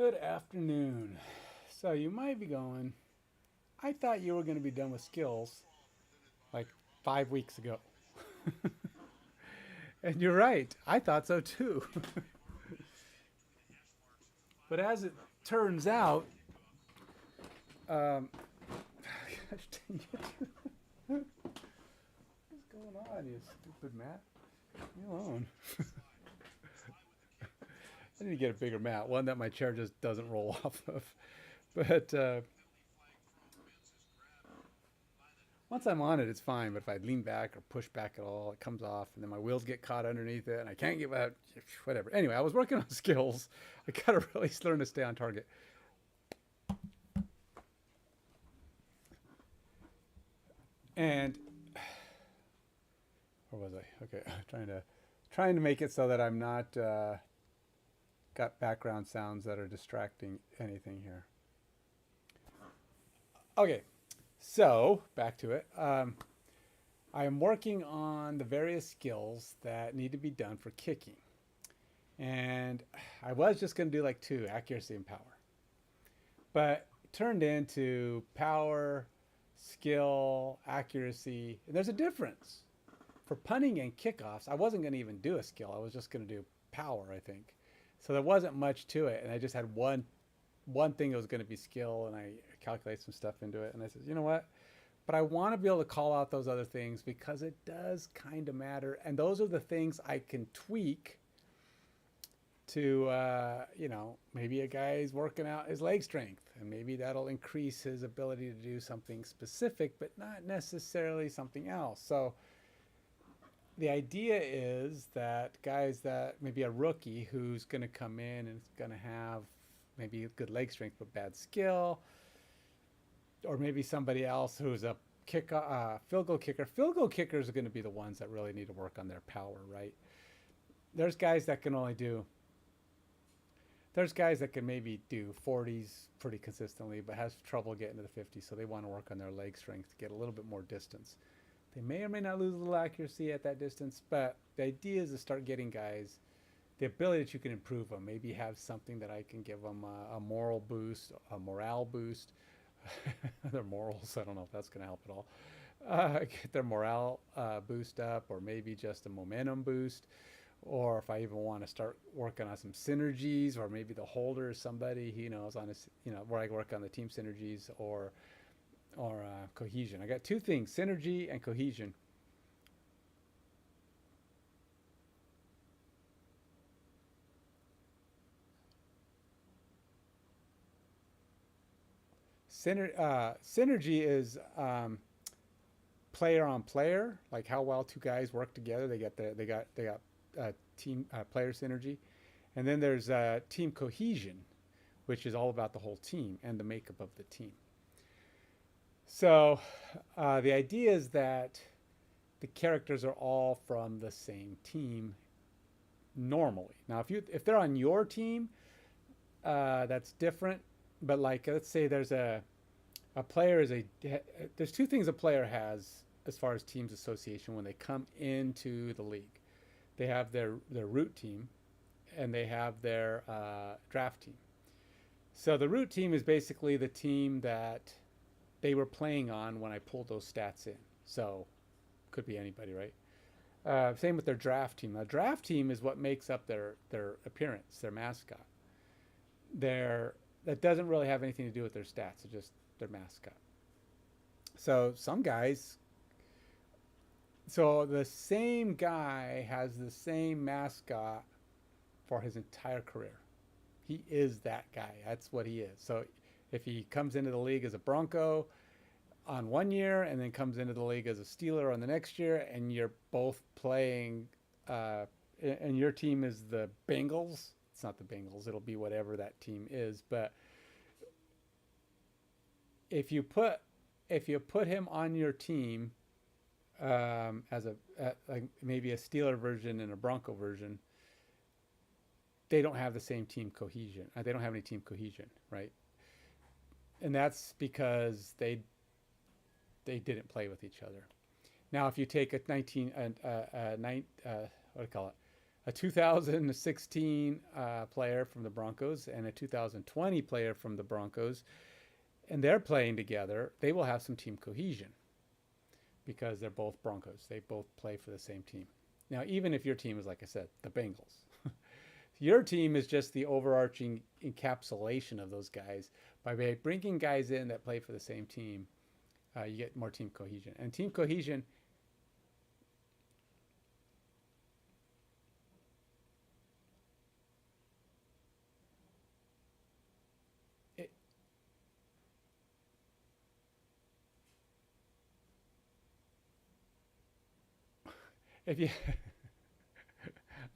Good afternoon. So you might be going, I thought you were going to be done with skills like 5 weeks ago. And you're right. I thought so too. But as it turns out, gosh dang it. What's going on, you stupid mat? Leave me alone. I need to get a bigger mat, one that my chair just doesn't roll off of. But once I'm on it, it's fine. But if I lean back or push back at all, it comes off, and then my wheels get caught underneath it, and I can't get out. Whatever. Anyway, I was working on skills. I gotta really learn to stay on target. And where was I? Okay, trying to make it so that I'm not got background sounds that are distracting anything here. Okay, so back to it. I am working on the various skills that need to be done for kicking. And I was just going to do like two, accuracy and power. But it turned into power, skill, accuracy. And there's a difference. For punting and kickoffs, I wasn't going to even do a skill. I was just going to do power, I think. So there wasn't much to it. And I just had one thing that was going to be skill, and I calculated some stuff into it. And I said, you know what? But I want to be able to call out those other things because it does kind of matter. And those are the things I can tweak to, maybe a guy's working out his leg strength, and maybe that'll increase his ability to do something specific, but not necessarily something else. So the idea is that guys that maybe a rookie who's going to come in and is going to have maybe good leg strength but bad skill, or maybe somebody else who's a field goal kicker. Field goal kickers are going to be the ones that really need to work on their power, right? There's guys that can only do. There's guys that can maybe do 40s pretty consistently, but has trouble getting to the 50s, so they want to work on their leg strength to get a little bit more distance. They may or may not lose a little accuracy at that distance, but the idea is to start getting guys the ability that you can improve them. Maybe have something that I can give them a moral boost, a morale boost. Their morals, I don't know if that's going to help at all. Get their morale boost up, or maybe just a momentum boost. Or if I even want to start working on some synergies, or maybe the holder is somebody he knows on his, where I work on the team synergies or cohesion. I got two things: synergy and cohesion. Synergy is player on player, like how well two guys work together. They got team player synergy, and then there's team cohesion, which is all about the whole team and the makeup of the team. So the idea is that the characters are all from the same team normally. Now, if they're on your team, that's different. But like, let's say there's a player is a there's two things a player has as far as teams association when they come into the league. They have their root team, and they have their draft team. So the root team is basically the team that they were playing on when I pulled those stats in. So could be anybody, right? Same with their draft team. The draft team is what makes up their appearance, their mascot. That doesn't really have anything to do with their stats. It's just their mascot. So some guys, so the same guy has the same mascot for his entire career. He is that guy. That's what he is. So if he comes into the league as a Bronco on one year and then comes into the league as a Steeler on the next year, and you're both playing, and your team is the Bengals, it's not the Bengals, it'll be whatever that team is. But if you put him on your team as like maybe a Steeler version and a Bronco version, they don't have the same team cohesion. They don't have any team cohesion, right? And that's because they didn't play with each other. Now, if you take a what do you call it? a 2016 player from the Broncos and a 2020 player from the Broncos, and they're playing together, they will have some team cohesion because they're both Broncos. They both play for the same team. Now, even if your team is, like I said, the Bengals, your team is just the overarching encapsulation of those guys. By bringing guys in that play for the same team, you get more team cohesion. And team cohesion, it, if you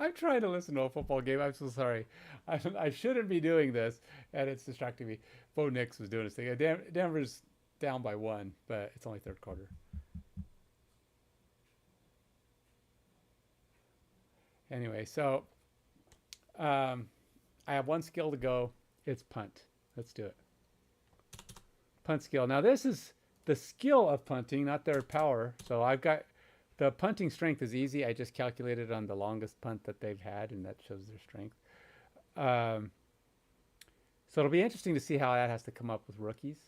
I'm trying to listen to a football game. I'm so sorry. I shouldn't be doing this, and it's distracting me. Bo Nix was doing his thing. Denver's down by 1, but it's only third quarter. Anyway, so I have one skill to go. It's punt. Let's do it. Punt skill. Now this is the skill of punting, not their power. So I've got the punting strength is easy. I just calculated on the longest punt that they've had, and that shows their strength. So it'll be interesting to see how that has to come up with rookies.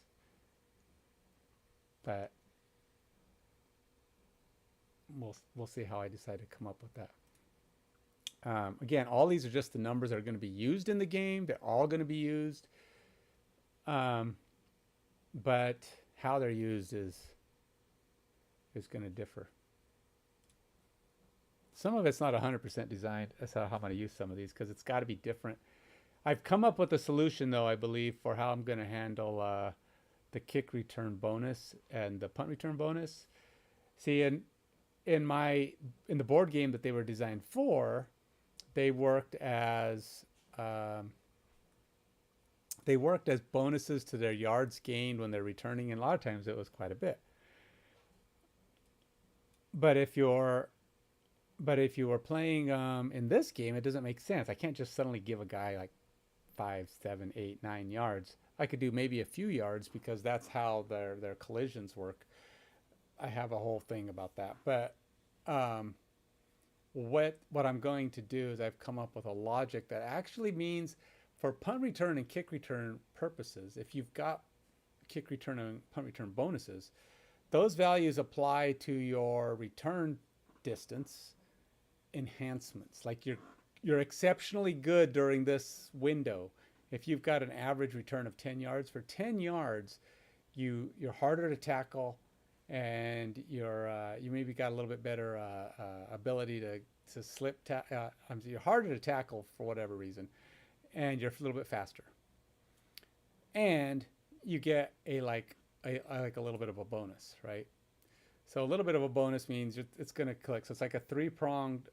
But we'll see how I decide to come up with that. Again, all these are just the numbers that are going to be used in the game. They're all going to be used. But how they're used is going to differ. Some of it's not 100% designed. That's how I'm going to use some of these because it's got to be different. I've come up with a solution, though, I believe, for how I'm going to handle the kick return bonus and the punt return bonus. See, in the board game that they were designed for, they worked as bonuses to their yards gained when they're returning, and a lot of times it was quite a bit. But if you were playing in this game, it doesn't make sense. I can't just suddenly give a guy like 5, 7, 8, 9 yards. I could do maybe a few yards because that's how their collisions work. I have a whole thing about that. But what I'm going to do is I've come up with a logic that actually means for punt return and kick return purposes, if you've got kick return and punt return bonuses, those values apply to your return distance enhancements. Like you're exceptionally good during this window. If you've got an average return of 10 yards, for 10 yards, you're harder to tackle, and you maybe got a little bit better ability to slip. You're harder to tackle for whatever reason, and you're a little bit faster. And you get a little bit of a bonus, right? So a little bit of a bonus means it's going to click. So it's like a 3-pronged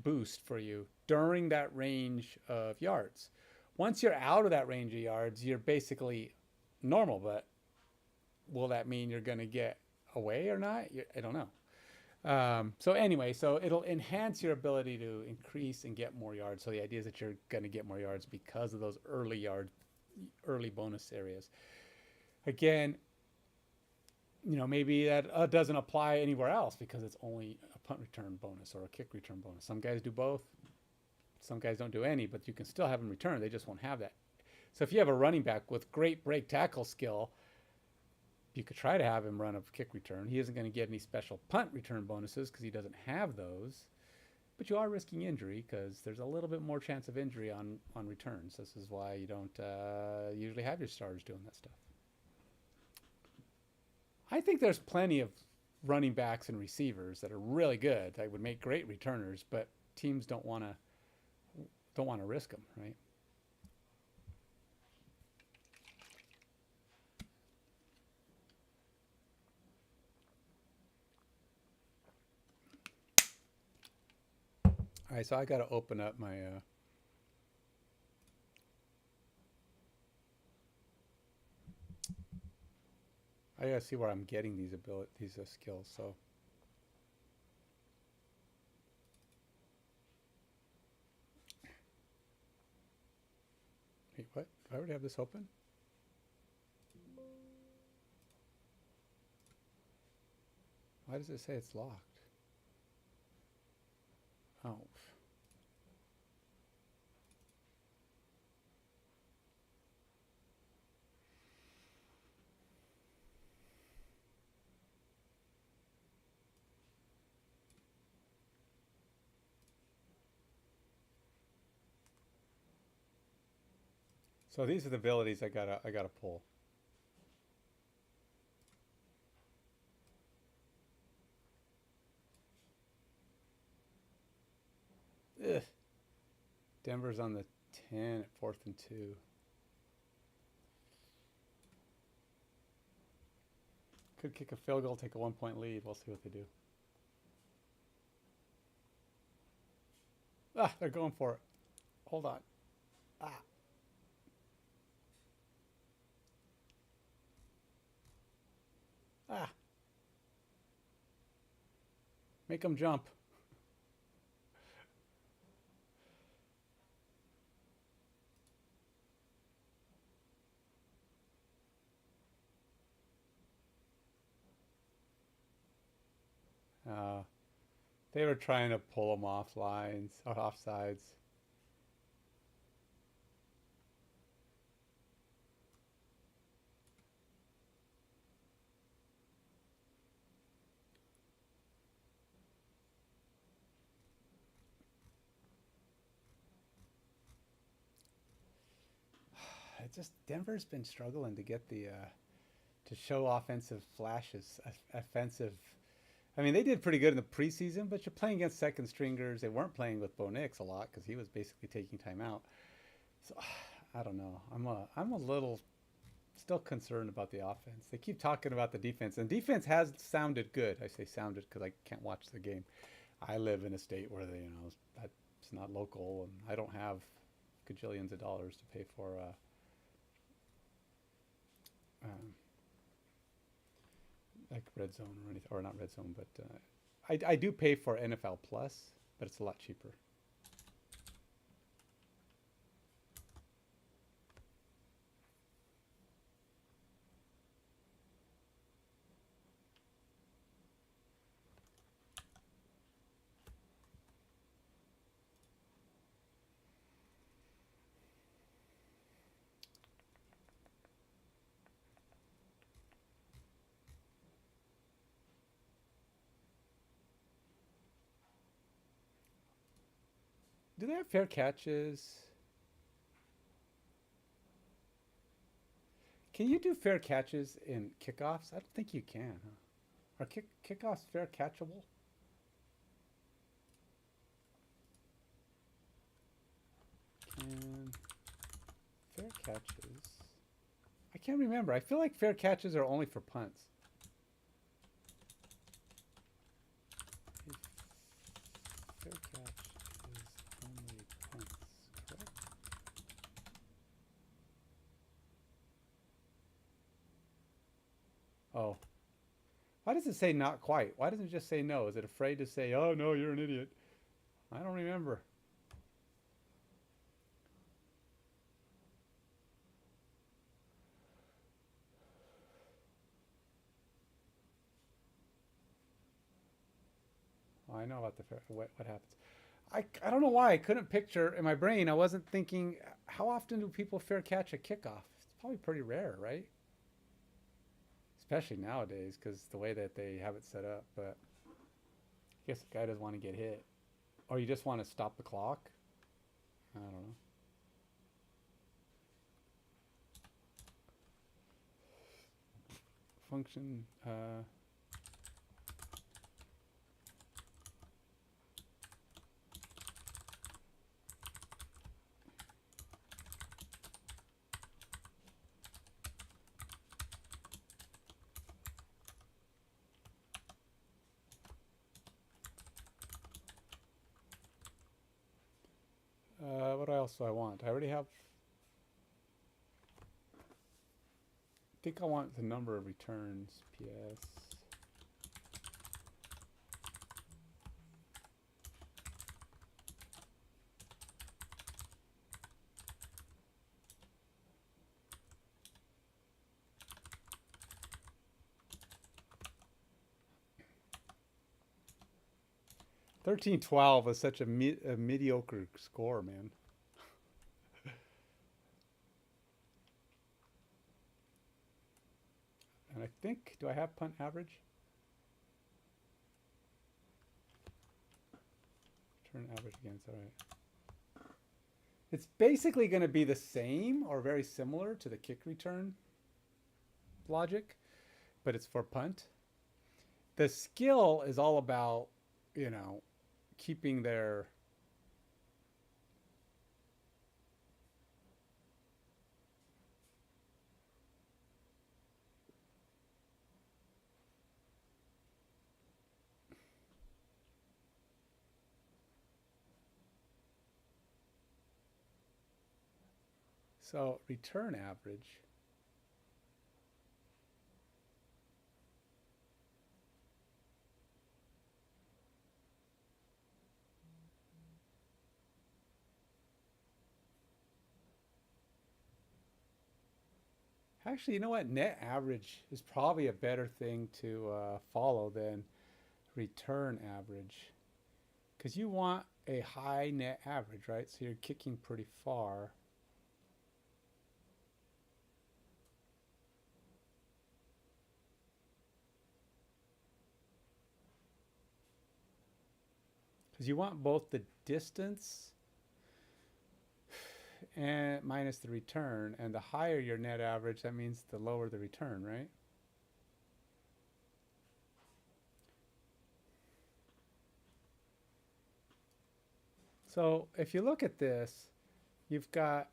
boost for you during that range of yards. Once you're out of that range of yards, you're basically normal. But will that mean you're going to get away or not? I don't know. So anyway, so it'll enhance your ability to increase and get more yards. So the idea is that you're going to get more yards because of those early bonus areas. Again, maybe that doesn't apply anywhere else because it's only a punt return bonus or a kick return bonus. Some guys do both. Some guys don't do any, but you can still have them return. They just won't have that. So if you have a running back with great break tackle skill, you could try to have him run a kick return. He isn't going to get any special punt return bonuses because he doesn't have those. But you are risking injury because there's a little bit more chance of injury on returns. This is why you don't usually have your starters doing that stuff. I think there's plenty of running backs and receivers that are really good that would make great returners, but teams don't want to risk them, right? All right, so I got to open up my I got to see where I'm getting these skills. So wait, what? Do I already have this open? Why does it say it's locked? Oh. So these are the abilities I gotta pull. Ugh. Denver's on the 10 at 4th and 2. Could kick a field goal, take a 1-point lead. We'll see what they do. Ah, they're going for it. Hold on. Ah. Ah. Make them jump. They were trying to pull them off lines or offsides. It just Denver's been struggling to get the to show offensive flashes, offensive. I mean, they did pretty good in the preseason, but you're playing against second stringers. They weren't playing with Bo Nix a lot because he was basically taking time out. So I don't know. I'm a little still concerned about the offense. They keep talking about the defense, and defense has sounded good. I say sounded because I can't watch the game. I live in a state where that's not local, and I don't have gajillions of dollars to pay for. Like red zone or anything, or not red zone, but I do pay for NFL Plus, but it's a lot cheaper. Do they have fair catches? Can you do fair catches in kickoffs? I don't think you can. Huh? Are kickoffs fair catchable? Can fair catches? I can't remember. I feel like fair catches are only for punts. Fair catch is only punts, correct? Oh. Why does it say not quite? Why doesn't it just say no? Is it afraid to say, oh no, you're an idiot? I don't remember. Oh, I know about the fair, what happens. I don't know why I couldn't picture in my brain. I wasn't thinking how often do people fair catch a kickoff? It's probably pretty rare, right? Especially nowadays because the way that they have it set up. But I guess the guy doesn't want to get hit, or you just want to stop the clock. I don't know. Function. What else do I want? I already have. I think I want the number of returns. PS. $13-12 is such a mediocre score, man. And I think, do I have punt average? Turn average against, all right. It's basically going to be the same or very similar to the kick return logic, but it's for punt. The skill is all about, you know, keeping their so return average. Actually, you know what? Net average is probably a better thing to follow than return average, because you want a high net average, right? So you're kicking pretty far. Because you want both the distance and minus the return, and the higher your net average, that means the lower the return, right? So if you look at this, you've got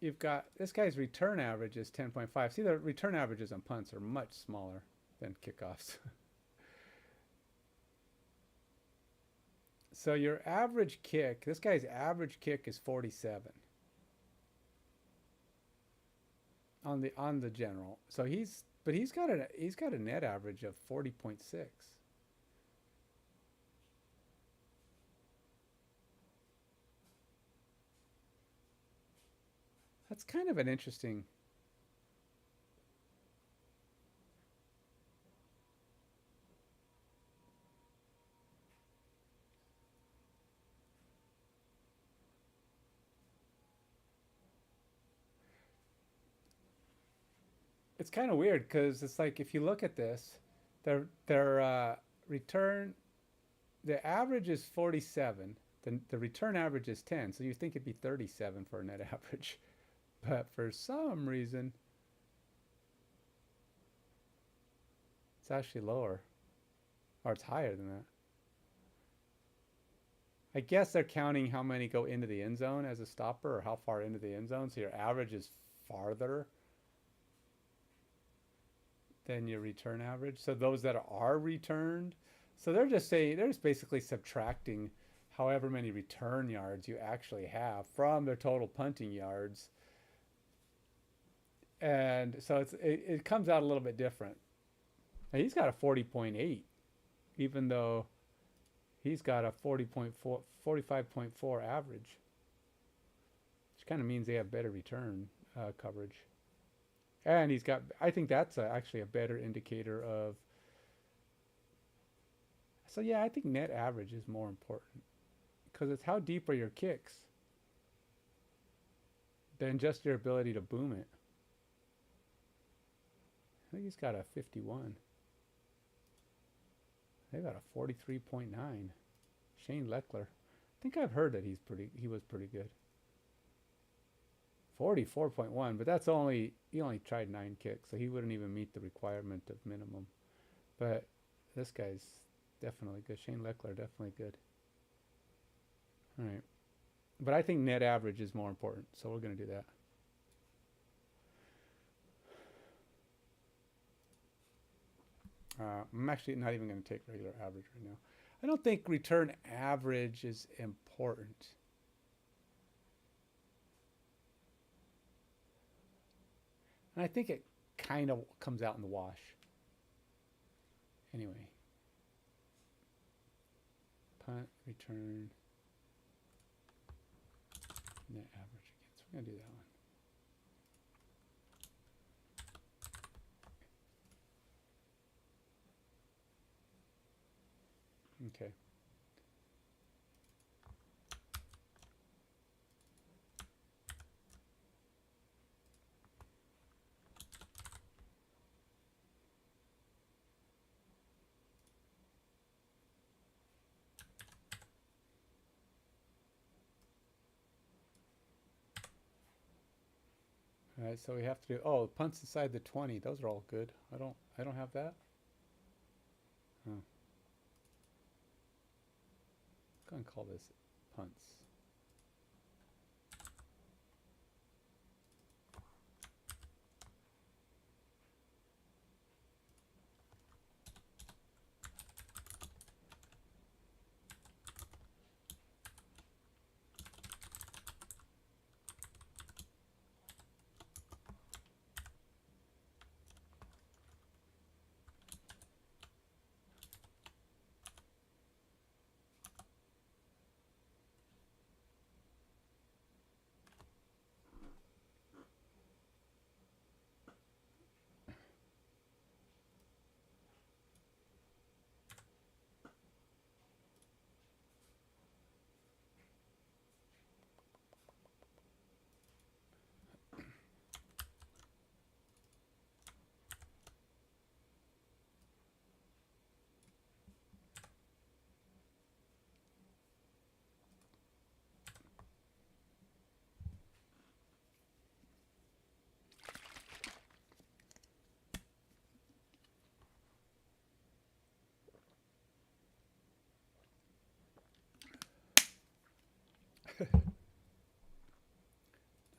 this guy's return average is 10.5. See, the return averages on punts are much smaller than kickoffs. So your average kick, this guy's average kick is 47 on the general. So he's got a net average of 40.6. That's kind of an interesting. It's kind of weird because it's like if you look at this, their return, the average is 47. The return average is 10. So you think it'd be 37 for a net average, but for some reason, it's actually lower, or it's higher than that. I guess they're counting how many go into the end zone as a stopper or how far into the end zone. So your average is farther than your return average. So those that are returned, so they're just saying, they're just basically subtracting however many return yards you actually have from their total punting yards. And so it comes out a little bit different. Now he's got a 40.8, even though he's got a 40.4, 45.4 average, which kind of means they have better return coverage. And he's got, I think that's actually a better indicator of. So yeah, I think net average is more important because it's how deep are your kicks than just your ability to boom it. I think he's got a 51. They got a 43.9. Shane Leckler. I think I've heard that he was pretty good. 44.1, but that's he only tried 9 kicks, so he wouldn't even meet the requirement of minimum. But this guy's definitely good. Shane Leckler, definitely good. All right. But I think net average is more important, so we're going to do that. I'm actually not even going to take regular average right now. I don't think return average is important. And I think it kind of comes out in the wash. Anyway. Punt, return, net average again. So we're going to do that one. Okay. All right, so we have to do, oh, punts inside the 20. Those are all good. I don't have that. Oh. Go and call this punts.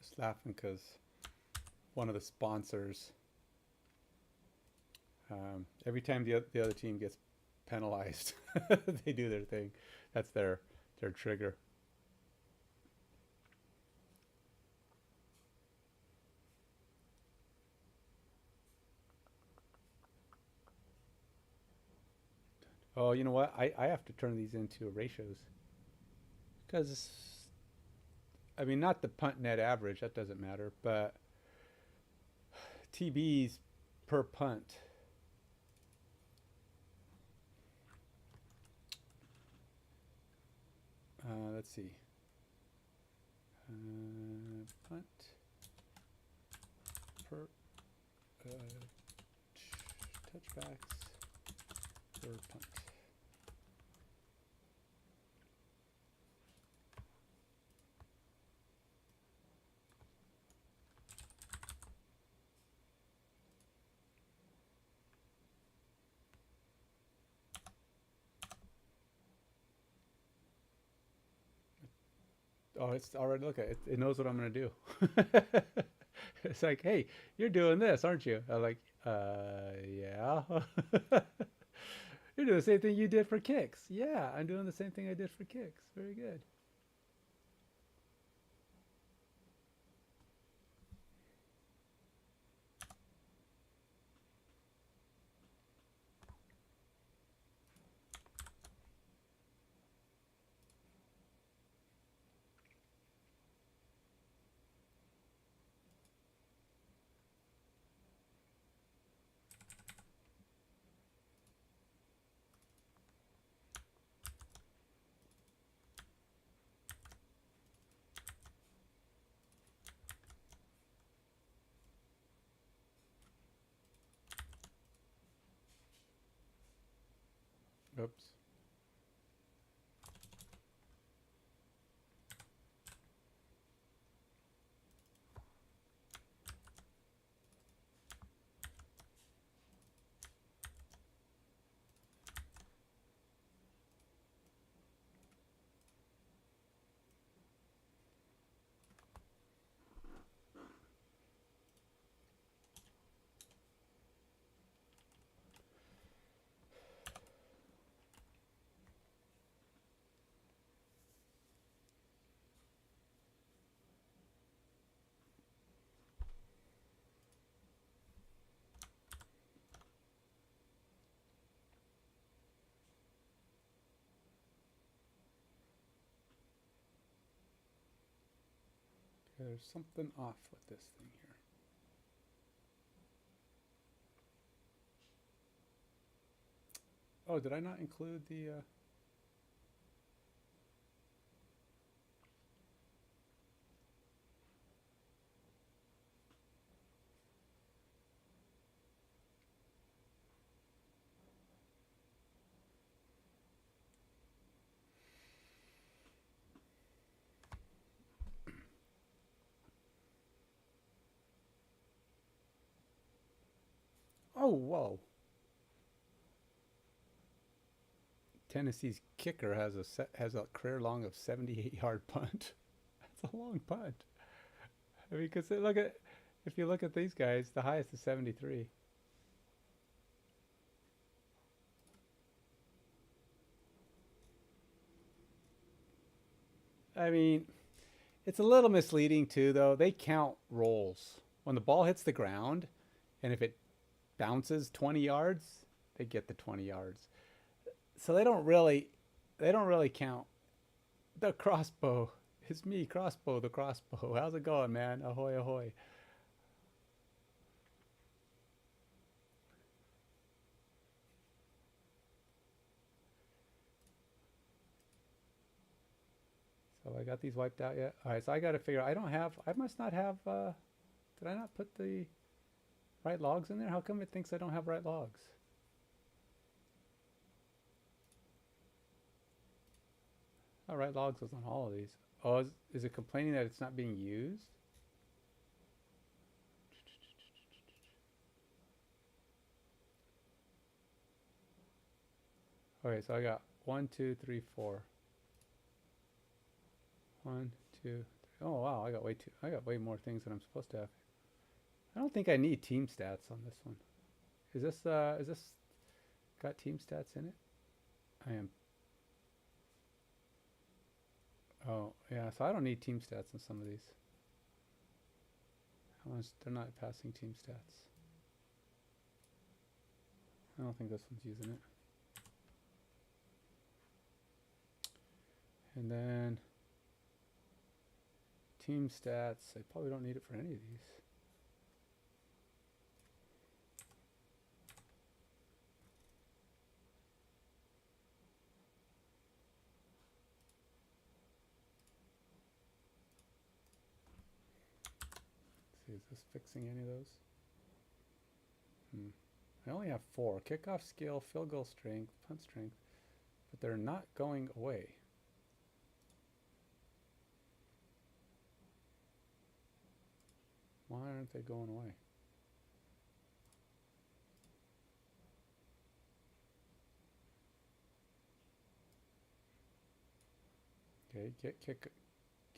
Just laughing because one of the sponsors, every time the other team gets penalized, they do their thing. That's their trigger. Oh, you know what? I have to turn these into ratios because, I mean, not the punt net average, that doesn't matter, but TBs per punt. Let's see. Punt per touchbacks per punt. Oh, it's already, look at it. It knows what I'm going to do. It's like, hey, you're doing this, aren't you? I'm like, yeah. You're doing the same thing you did for kicks. Yeah, I'm doing the same thing I did for kicks. Very good. Oops. Okay, there's something off with this thing here. Oh, did I not include the... Oh, whoa. Tennessee's kicker has a career long of 78-yard punt. That's a long punt. I mean, because if you look at these guys, the highest is 73. I mean, it's a little misleading too, though. They count rolls. When the ball hits the ground, and if it bounces 20 yards, they get the 20 yards. So they don't really count. The crossbow. It's me, Crossbow the Crossbow. How's it going, man? Ahoy, ahoy. So I got these wiped out yet? All right, so I got to figure out. I must not have, did I not put the right logs in there? How come it thinks I don't have right logs? Oh, right logs was on all of these. Oh, is it complaining that it's not being used? Okay, so I got 1, 2, 3, 4. 1, 2, 3. Oh wow, I got way more things than I'm supposed to have. I don't think I need team stats on this one. Is this got team stats in it? I am. Oh yeah, so I don't need team stats in some of these. They're not passing team stats. I don't think this one's using it. And then team stats, I probably don't need it for any of these. Let's see, is this fixing any of those? I only have 4. Kickoff skill, field goal strength, punt strength, but they're not going away. Why aren't they going away? Okay, get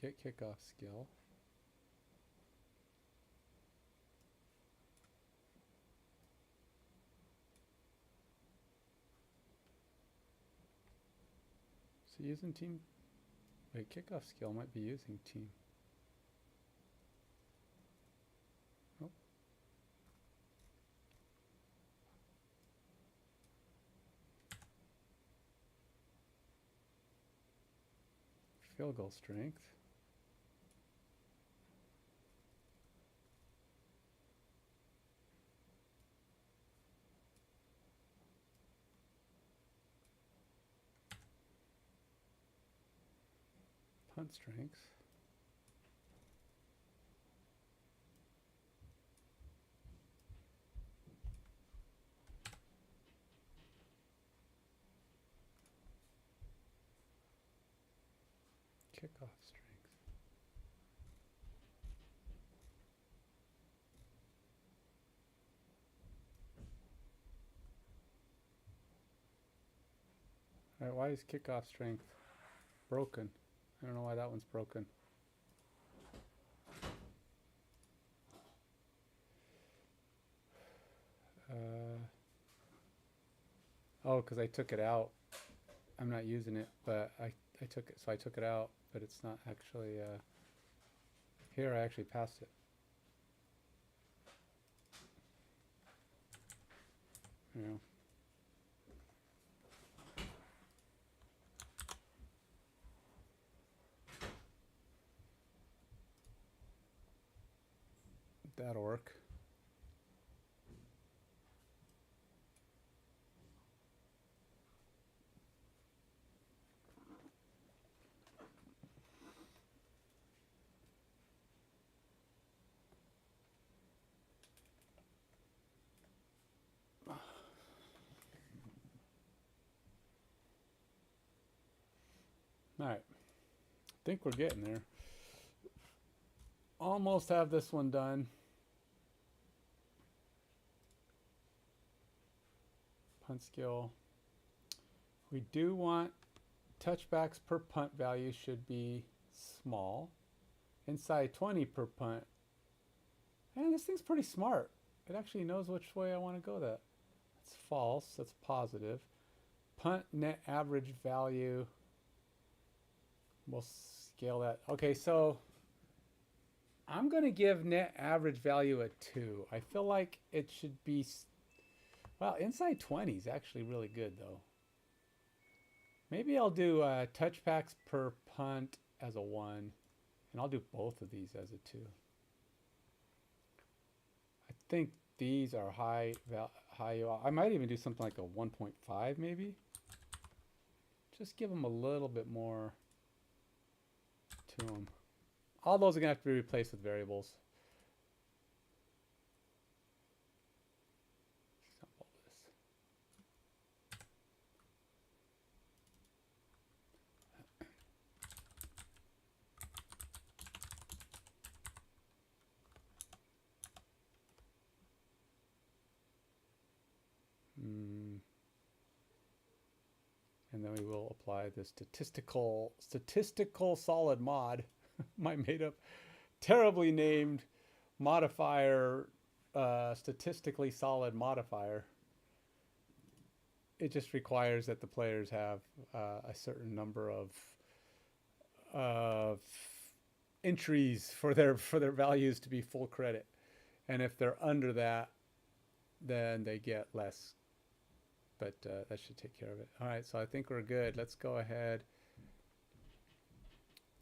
kickoff skill. So using team. Wait, kickoff skill might be using team. Nope. Field goal strength. Punt strength. Kickoff strength. All right, why is kickoff strength broken? I don't know why that one's broken. Oh, because I took it out. I'm not using it, but I took it, so I took it out, but it's not actually, here I actually passed it. You know. That'll work. All right, I think we're getting there. Almost have this one done. punt skill. We do want touchbacks per punt value should be small. Inside 20 per punt. And this thing's pretty smart. It actually knows which way I want to go that. That's false. That's positive. Punt net average value. We'll scale that. Okay, so I'm going to give net average value a 2. I feel like it should be... Well, inside 20 is actually really good, though. Maybe I'll do touchbacks per punt as a 1. And I'll do both of these as a 2. I think these are high. I might even do something like a 1.5 maybe. Just give them a little bit more to them. All those are going to have to be replaced with variables. Example this. And then we will apply the statistical solid mod, my made up, terribly named modifier, statistically solid modifier. It just requires that the players have a certain number of entries for their values to be full credit, and if they're under that, then they get less. But that should take care of it. All right, so I think we're good. Let's go ahead.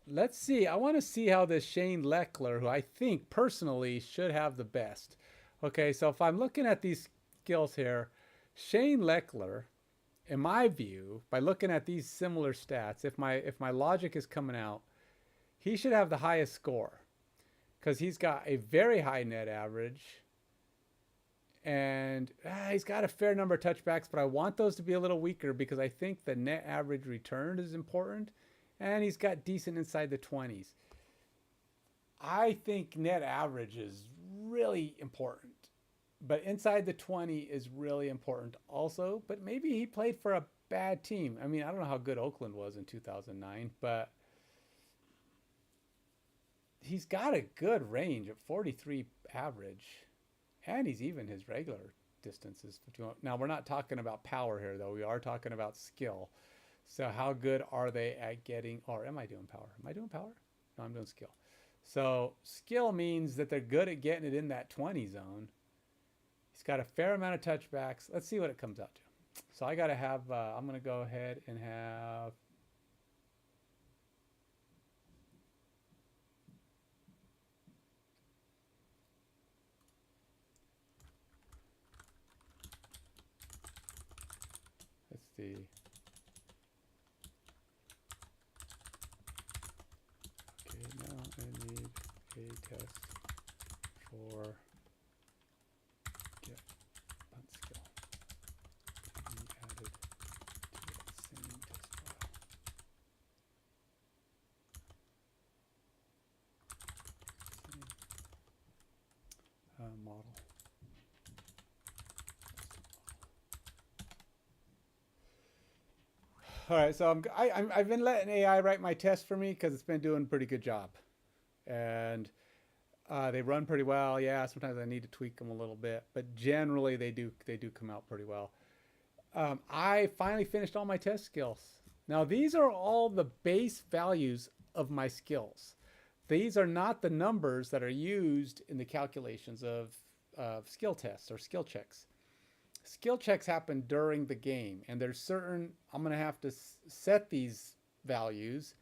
Let's see. I want to see how this Shane Leckler, who I think personally should have the best. Okay, so if I'm looking at these skills here, Shane Leckler, in my view, by looking at these similar stats, if my logic is coming out, he should have the highest score because he's got a very high net average. And he's got a fair number of touchbacks, but I want those to be a little weaker because I think the net average return is important. And he's got decent inside the 20s. I think net average is really important. But inside the 20 is really important also. But maybe he played for a bad team. I mean, I don't know how good Oakland was in 2009, but he's got a good range at 43 average. And he's even his regular distances. Now, we're not talking about power here, though. We are talking about skill. So how good are they at getting... Or am I doing power? Am I doing power? No, I'm doing skill. So skill means that they're good at getting it in that 20 zone. He's got a fair amount of touchbacks. Let's see what it comes out to. So I got to have... I'm going to go ahead and have... The okay, now I need a test for get punt skill being added to that same test file. Same model. All right, so I've been letting AI write my tests for me because it's been doing a pretty good job, and they run pretty well. Yeah, sometimes I need to tweak them a little bit, but generally they do come out pretty well. I finally finished all my test skills. Now these are all the base values of my skills. These are not the numbers that are used in the calculations of skill tests or skill checks. Skill checks happen during the game, and there's certain, I'm going to have to set these values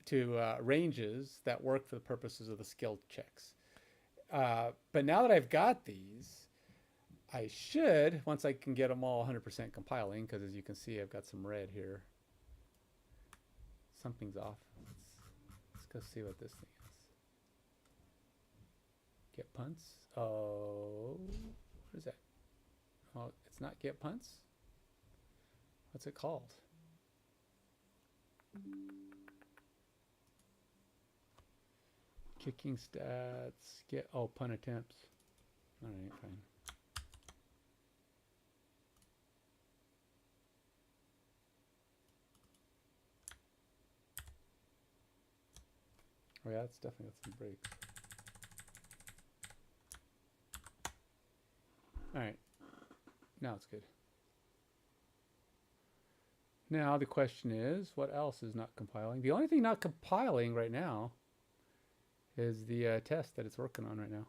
to ranges that work for the purposes of the skill checks. But now that I've got these, I should, once I can get them all 100% compiling, because as you can see, I've got some red here. Something's off. Let's go see what this thing is. Get punts. Oh, what is that? Oh, it's not get punts. What's it called? Kicking stats. Get punt attempts. All right, fine. Oh yeah, it's definitely got some breaks. All right, now it's good. Now the question is, what else is not compiling? The only thing not compiling right now is the test that it's working on right now.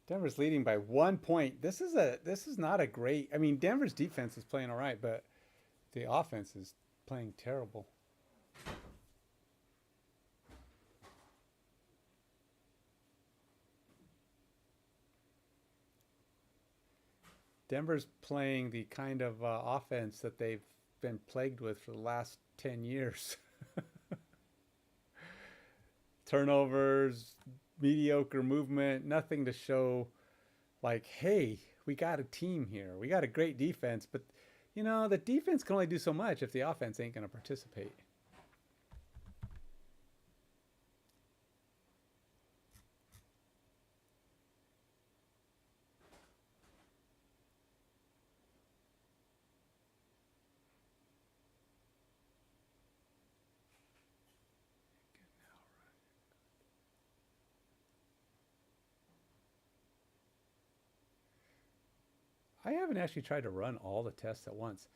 Denver's leading by 1 point. This is not a great. I mean, Denver's defense is playing all right, but the offense is playing terrible. Denver's playing the kind of offense that they've been plagued with for the last 10 years. Turnovers, mediocre movement, nothing to show like, hey, we got a team here. We got a great defense, but you know, the defense can only do so much if the offense ain't going to participate. I haven't actually tried to run all the tests at once.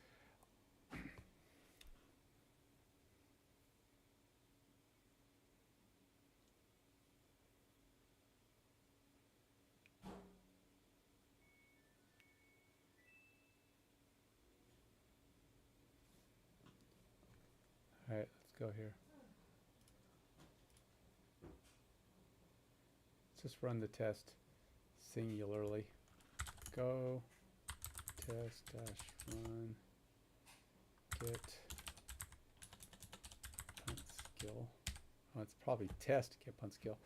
All right, let's go here. Let's just run the test singularly. Go test dash run get punt skill. Oh, it's probably test get punt skill.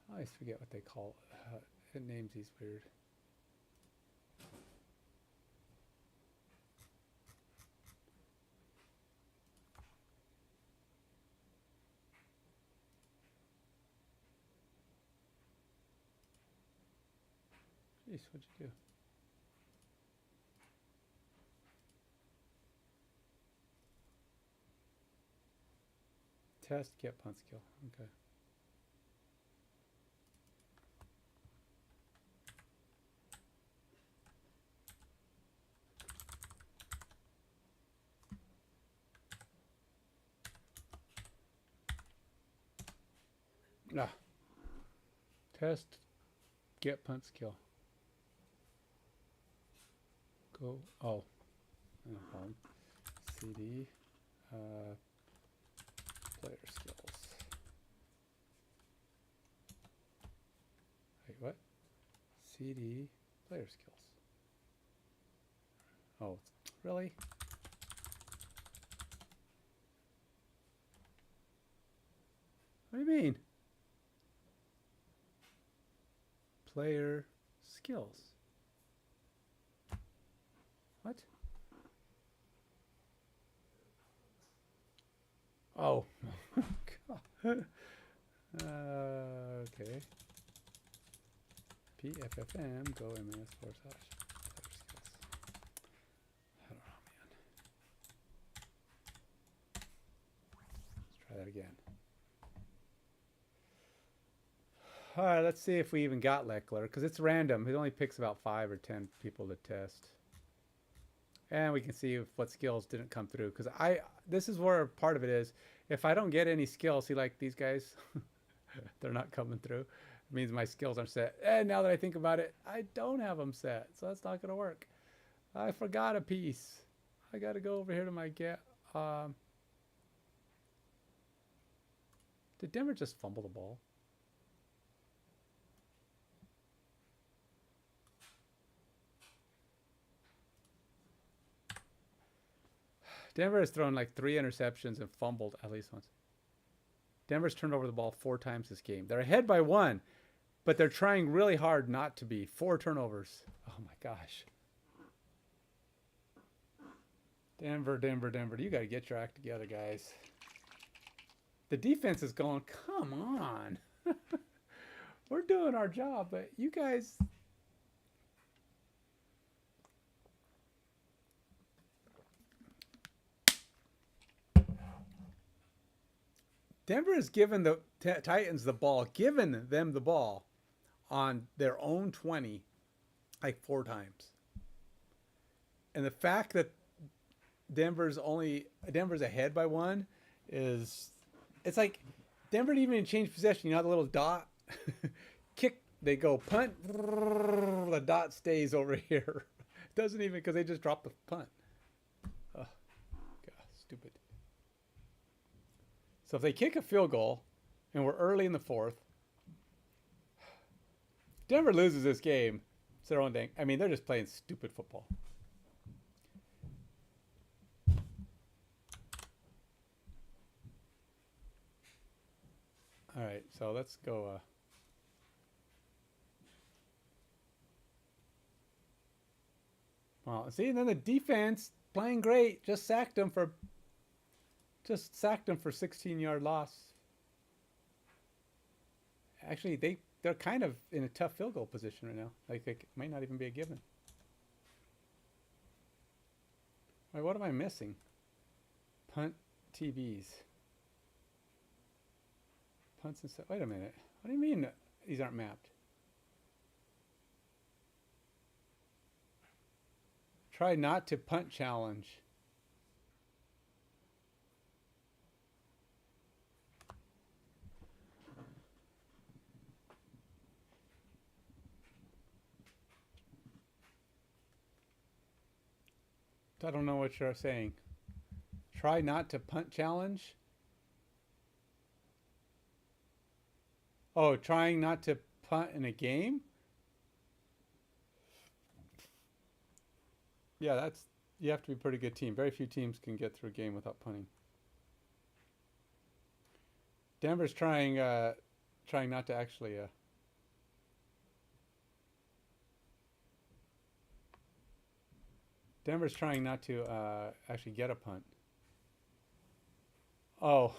I always forget what they call it. It names these weird. Jeez, what'd you do? Test get punt skill. Okay. Ah. Test get punt skill. Go. Oh. CD. Player skills. Wait, what? CD player skills. Oh, really? What do you mean? Player skills. What? Oh. God. Okay. FPFM go MS / player skills. I don't know, man. Let's try that again. All right, let's see if we even got Leckler, because it's random. It only picks about 5 or 10 people to test. And we can see if what skills didn't come through. Because this is where part of it is. If I don't get any skills, see, like these guys, they're not coming through. It means my skills aren't set. And now that I think about it, I don't have them set. So that's not going to work. I forgot a piece. I got to go over here to my get. Did Denver just fumble the ball? Denver has thrown like 3 interceptions and fumbled at least once. Denver's turned over the ball 4 times this game. They're ahead by 1. but they're trying really hard not to be. 4 turnovers. Oh my gosh. Denver. You got to get your act together, guys. The defense is going, come on. We're doing our job, but you guys. Denver has given the Titans the ball, given them the ball on their own 20 like 4 times. And the fact that Denver's ahead by 1 is, it's like Denver didn't even change possession. You know, the little dot kick, they go punt, the dot stays over here. Doesn't even, because they just dropped the punt. Oh, God, stupid. So if they kick a field goal and we're early in the 4th, Denver loses this game. It's their own thing. I mean, they're just playing stupid football. All right, so let's go. Well, see, and then the defense playing great, just sacked them for 16-yard loss. Actually, they're kind of in a tough field goal position right now. Like, it might not even be a given. Wait, what am I missing? Punt TVs. Punts and stuff. Wait a minute. What do you mean these aren't mapped? Try not to punt challenge. I don't know what you're saying. Try not to punt challenge. Oh, trying not to punt in a game? Yeah, you have to be a pretty good team. Very few teams can get through a game without punting. Denver's trying not to actually Denver's trying not to actually get a punt. Oh.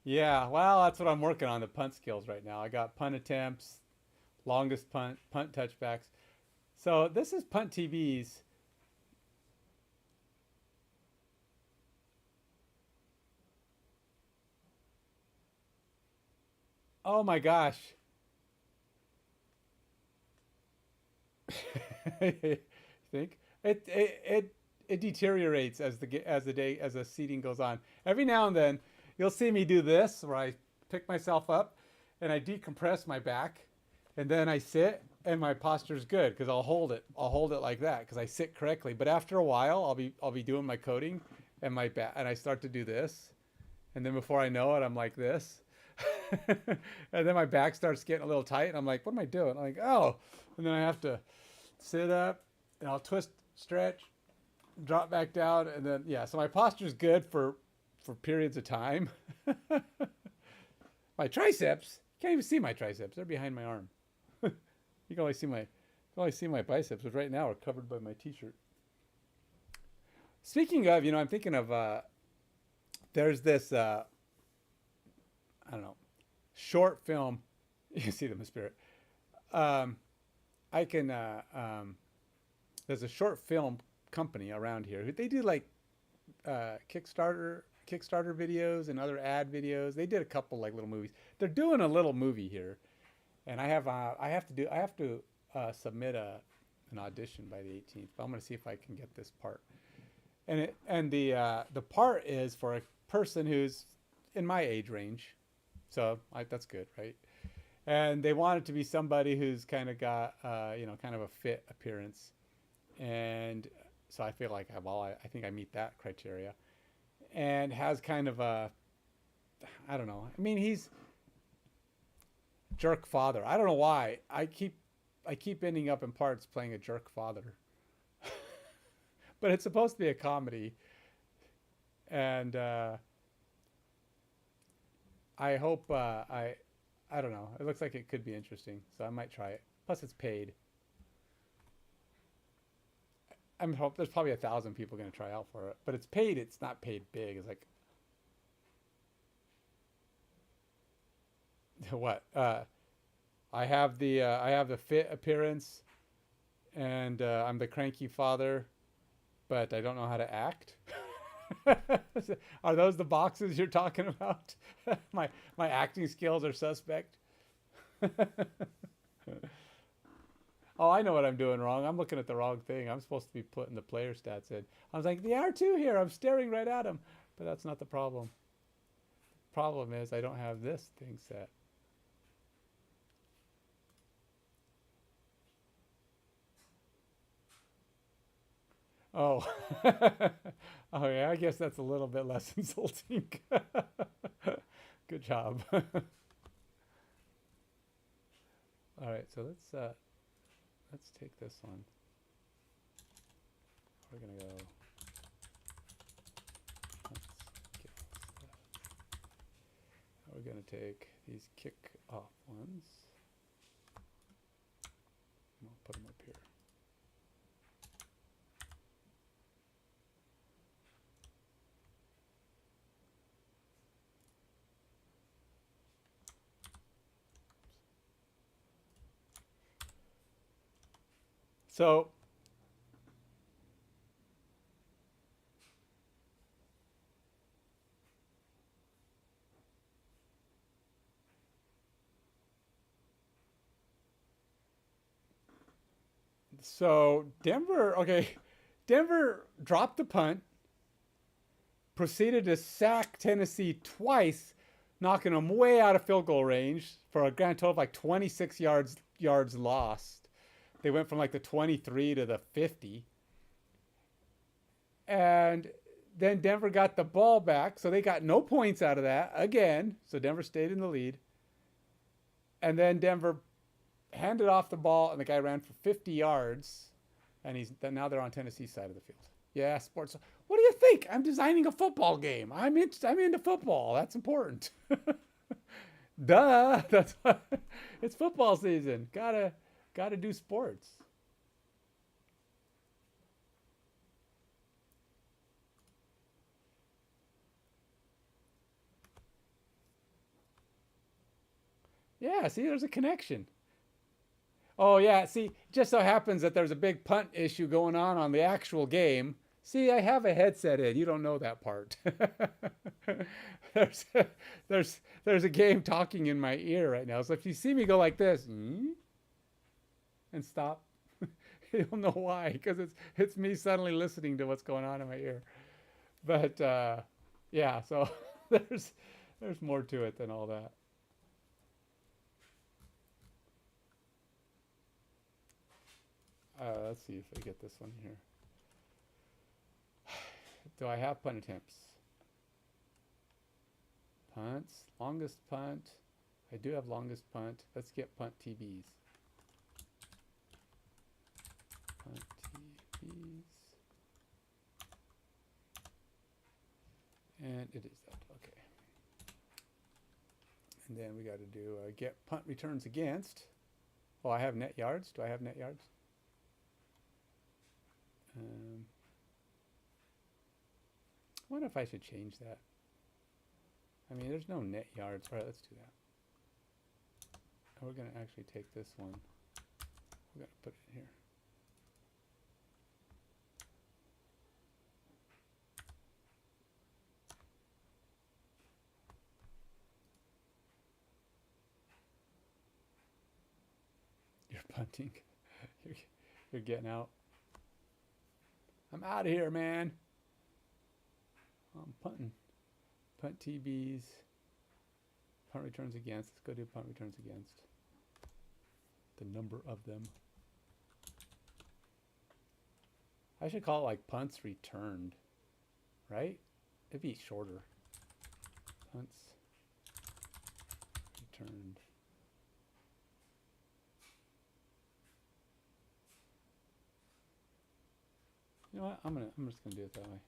Yeah, well, that's what I'm working on, the punt skills right now. I got punt attempts, longest punt touchbacks. So this is punt TVs. Oh my gosh. Think it deteriorates as the seating goes on. Every now and then you'll see me do this where I pick myself up and I decompress my back and then I sit and my posture's good because I'll hold it like that because I sit correctly. But after a while I'll be doing my coding and my back and I start to do this, and then before I know it I'm like this. And then my back starts getting a little tight and I'm like, what am I doing? I'm like, oh, and then I have to sit up and I'll twist, stretch, drop back down, and then yeah, so my posture's good for periods of time. My triceps, you can't even see my triceps, they're behind my arm. You can only see my biceps, which right now are covered by my t-shirt. Speaking of, I'm thinking of there's this I don't know, short film. You can see them in spirit. I can there's a short film company around here. They do like Kickstarter videos and other ad videos. They did a couple like little movies. They're doing a little movie here, and I have to submit an audition by the 18th. But I'm going to see if I can get this part. And the part is for a person who's in my age range, so that's good, right? And they want it to be somebody who's kind of got kind of a fit appearance, and so I feel like I think I meet that criteria, and has kind of a, I don't know. I mean, he's jerk father. I don't know why I keep ending up in parts playing a jerk father, but it's supposed to be a comedy, and I hope I don't know. It looks like it could be interesting, so I might try it. Plus, it's paid. I'm hope there's probably 1,000 people going to try out for it, but it's paid. It's not paid big. It's like what? I have the fit appearance, and I'm the cranky father, but I don't know how to act. Are those the boxes you're talking about? my acting skills are suspect. Oh, I know what I'm doing wrong. I'm looking at the wrong thing. I'm supposed to be putting the player stats in. I was like, the R2 here. I'm staring right at him. But that's not the problem. The problem is I don't have this thing set. Oh. Oh, yeah. I guess that's a little bit less insulting. Good job. All right. So let's take this one. We're going to go. We're going to take these kick off ones. And I'll put them up here. So Denver, okay, Denver dropped the punt, proceeded to sack Tennessee twice, knocking them way out of field goal range for a grand total of like 26 yards lost. They went from like the 23 to the 50. And then Denver got the ball back, so they got no points out of that again. So Denver stayed in the lead. And then Denver handed off the ball, and the guy ran for 50 yards. And now they're on Tennessee's side of the field. Yeah, sports. What do you think? I'm designing a football game. I'm into football. That's important. Duh. That's it's football season. Gotta do sports. Yeah, see, there's a connection. Oh, yeah, see, just so happens that there's a big punt issue going on the actual game. See, I have a headset in. You don't know that part. there's a game talking in my ear right now. So if you see me go like this and stop, you'll know why, because it's me suddenly listening to what's going on in my ear. But yeah, so there's more to it than all that. Let's see if I get this one here. Do I have punt attempts? Punts, longest punt. I do have longest punt. Let's get punt TBs. Punt TBs. And it is that. Okay. And then we got to do get punt returns against. Oh, I have net yards. Do I have net yards? I wonder if I should change that. I mean, there's no net yards. All right, let's do that. And we're going to actually take this one. We're going to put it in here. You're punting. You're getting out. I'm out of here, man. I'm punting. Punt TBs. Punt returns against. Let's go do punt returns against. The number of them. I should call it like punts returned. Right? It'd be shorter. Punts returned. You know what? I'm just gonna do it that way.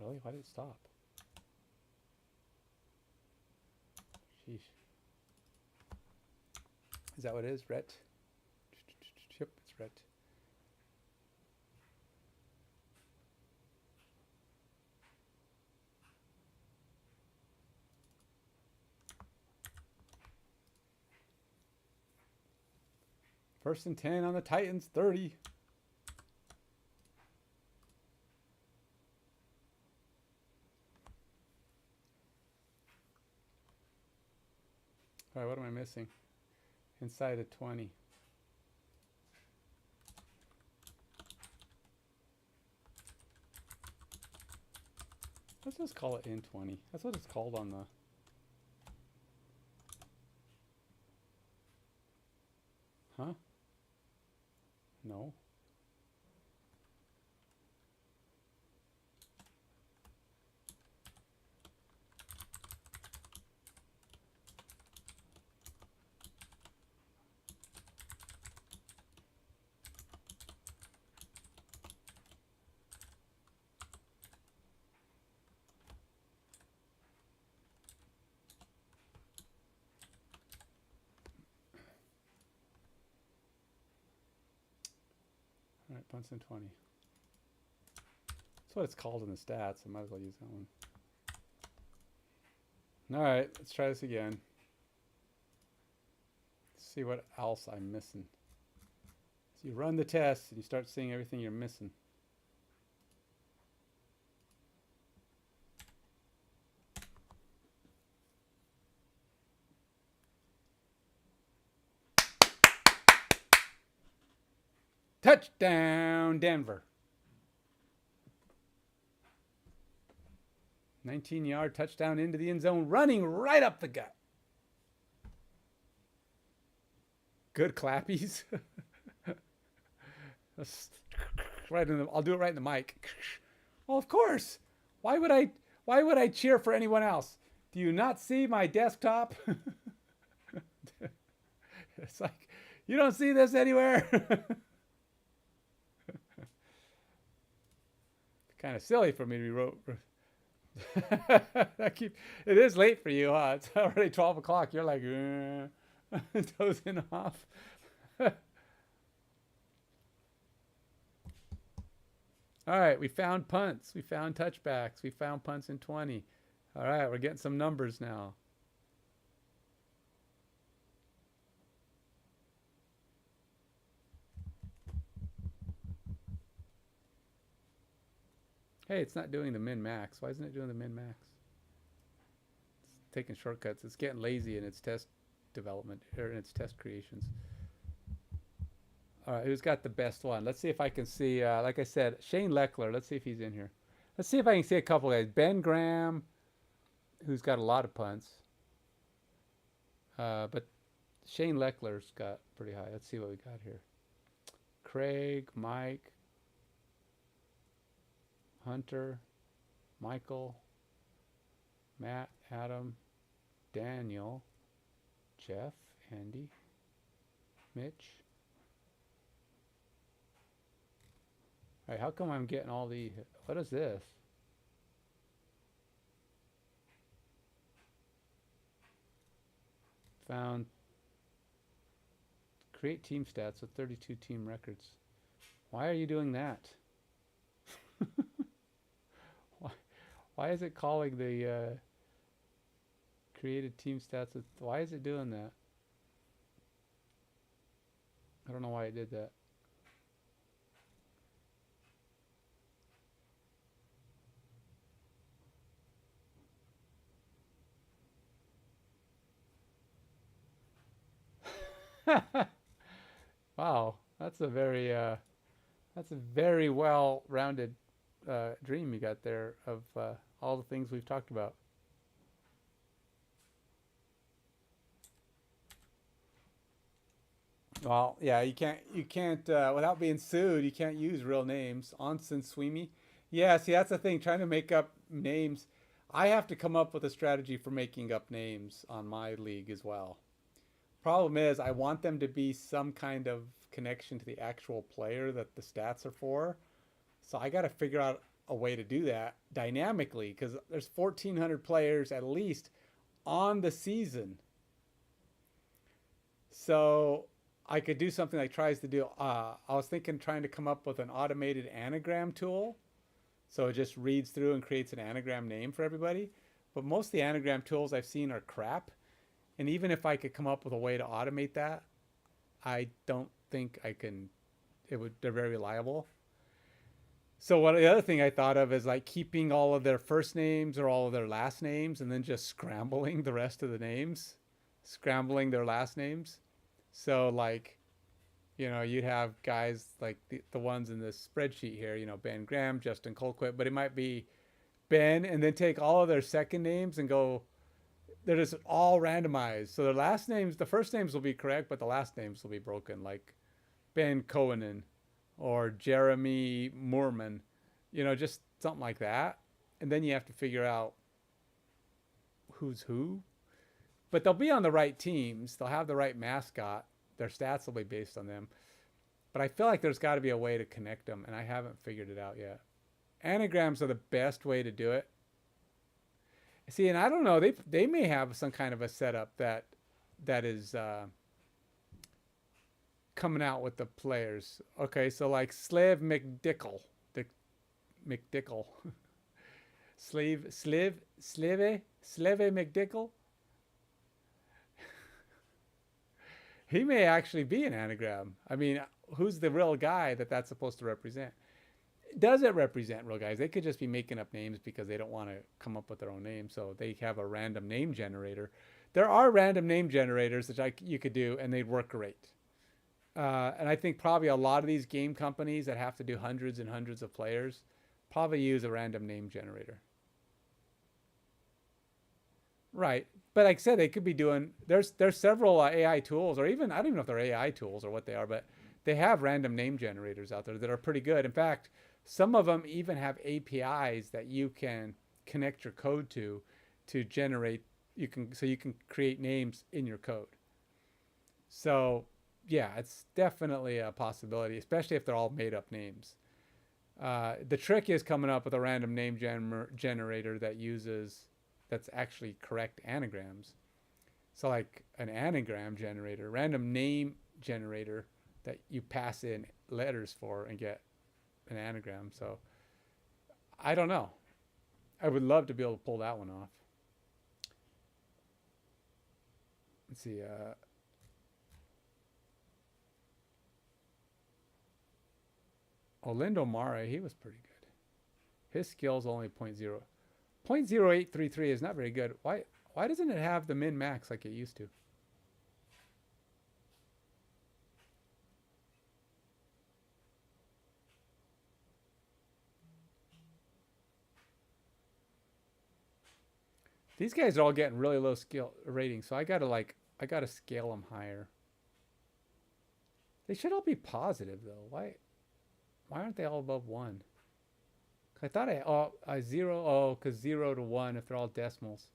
Really? Why did it stop? Sheesh. Is that what it is? Ret? Yep, it's ret. First and 10 on the Titans, 30. All right, what am I missing? Inside of 20. Let's just call it in 20. That's what it's called on the... Huh? No. All right, punts in 20. That's what it's called in the stats. I might as well use that one. All right, let's try this again. Let's see what else I'm missing. So you run the test and you start seeing everything you're missing. Touchdown, Denver. 19-yard touchdown into the end zone, running right up the gut. Good clappies. Right in the, I'll do it right in the mic. Well, of course. Why would I cheer for anyone else? Do you not see my desktop? It's like, you don't see this anywhere. Kind of silly for me to be wrote. It is late for you, huh? It's already 12 o'clock. You're like, dozing off. All right, we found punts. We found touchbacks. We found punts in 20. All right, we're getting some numbers now. Hey, it's not doing the min-max. Why isn't it doing the min-max? It's taking shortcuts. It's getting lazy in its test development, or in its test creations. All right, who's got the best one? Let's see if I can see, like I said, Shane Leckler. Let's see if he's in here. Let's see if I can see a couple guys. Ben Graham, who's got a lot of punts. But Shane Leckler's got pretty high. Let's see what we got here. Craig, Mike, Hunter, Michael, Matt, Adam, Daniel, Jeff, Andy, Mitch. All right, how come I'm getting all the... What is this? Found create team stats with 32 team records. Why are you doing that? Why is it calling the created team stats with... Why is it doing that? I don't know why it did that. Wow, that's a very well-rounded dream you got there of all the things we've talked about. Well, yeah, you can't without being sued, you can't use real names. Onsen Sweeney. Yeah, see, that's the thing. Trying to make up names, I have to come up with a strategy for making up names on my league as well. Problem is, I want them to be some kind of connection to the actual player that the stats are for. So I got to figure out a way to do that dynamically, because there's 1,400 players at least on the season. So I could do something like tries to do. I was thinking trying to come up with an automated anagram tool, so it just reads through and creates an anagram name for everybody. But most of the anagram tools I've seen are crap, and even if I could come up with a way to automate that, I don't think I can. They're very reliable. So what the other thing I thought of is like keeping all of their first names or all of their last names, and then just scrambling the rest of the names, scrambling their last names. So like, you'd have guys like the ones in this spreadsheet here, Ben Graham, Justin Colquitt, but it might be Ben, and then take all of their second names and go, they're just all randomized. So their last names, the first names will be correct, but the last names will be broken, like Ben Cohenin or Jeremy Moorman, just something like that. And then you have to figure out who's who. But they'll be on the right teams. They'll have the right mascot. Their stats will be based on them. But I feel like there's got to be a way to connect them, and I haven't figured it out yet. Anagrams are the best way to do it. See, and I don't know. They may have some kind of a setup that is coming out with the players. Okay, so like Slave McDickle. McDickle. Slave McDickle. He may actually be an anagram. I mean, who's the real guy that's supposed to represent? Does it represent real guys? They could just be making up names because they don't want to come up with their own name. So they have a random name generator. There are random name generators that you could do, and they'd work great. And I think probably a lot of these game companies that have to do hundreds and hundreds of players probably use a random name generator. Right. But like I said, they could be doing, there's several AI tools, or even, I don't even know if they're AI tools or what they are, but they have random name generators out there that are pretty good. In fact, some of them even have APIs that you can connect your code to generate, so you can create names in your code. So yeah, it's definitely a possibility, especially if they're all made up names. The trick is coming up with a random name generator that's actually correct anagrams. So like an anagram generator, random name generator that you pass in letters for and get an anagram. So I don't know. I would love to be able to pull that one off. Let's see. Olindo Mare, he was pretty good. His skill's only 0.0. 0.0833 is not very good. Why doesn't it have the min max like it used to? These guys are all getting really low skill ratings, so I gotta scale them higher. They should all be positive though. Why aren't they all above 1? I thought zero. Because 0 to 1 if they're all decimals.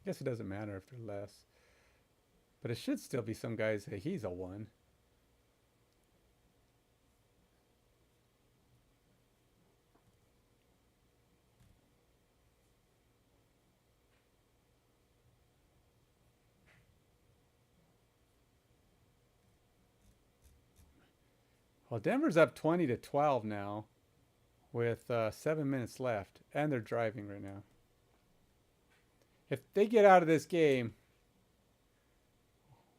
I guess it doesn't matter if they're less. But it should still be some guys say he's a 1. Well, Denver's up 20-12 now with 7 minutes left, and they're driving right now. If they get out of this game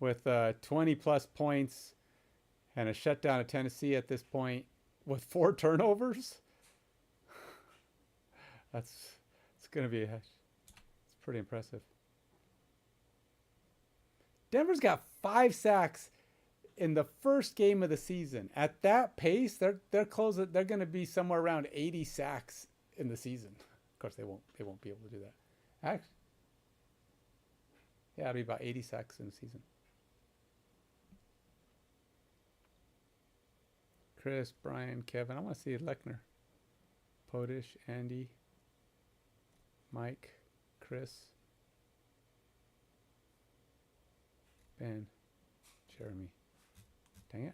with 20 plus points and a shutdown of Tennessee at this point with 4 turnovers, it's going to be it's pretty impressive. Denver's got 5 sacks in the first game of the season. At that pace, they're close. They're going to be somewhere around 80 sacks in the season. Of course, they won't be able to do that. Actually, yeah, it'll be about 80 sacks in the season. Chris, Brian, Kevin. I want to see Lechner, Podish, Andy. Mike, Chris, Ben, Jeremy. Dang it.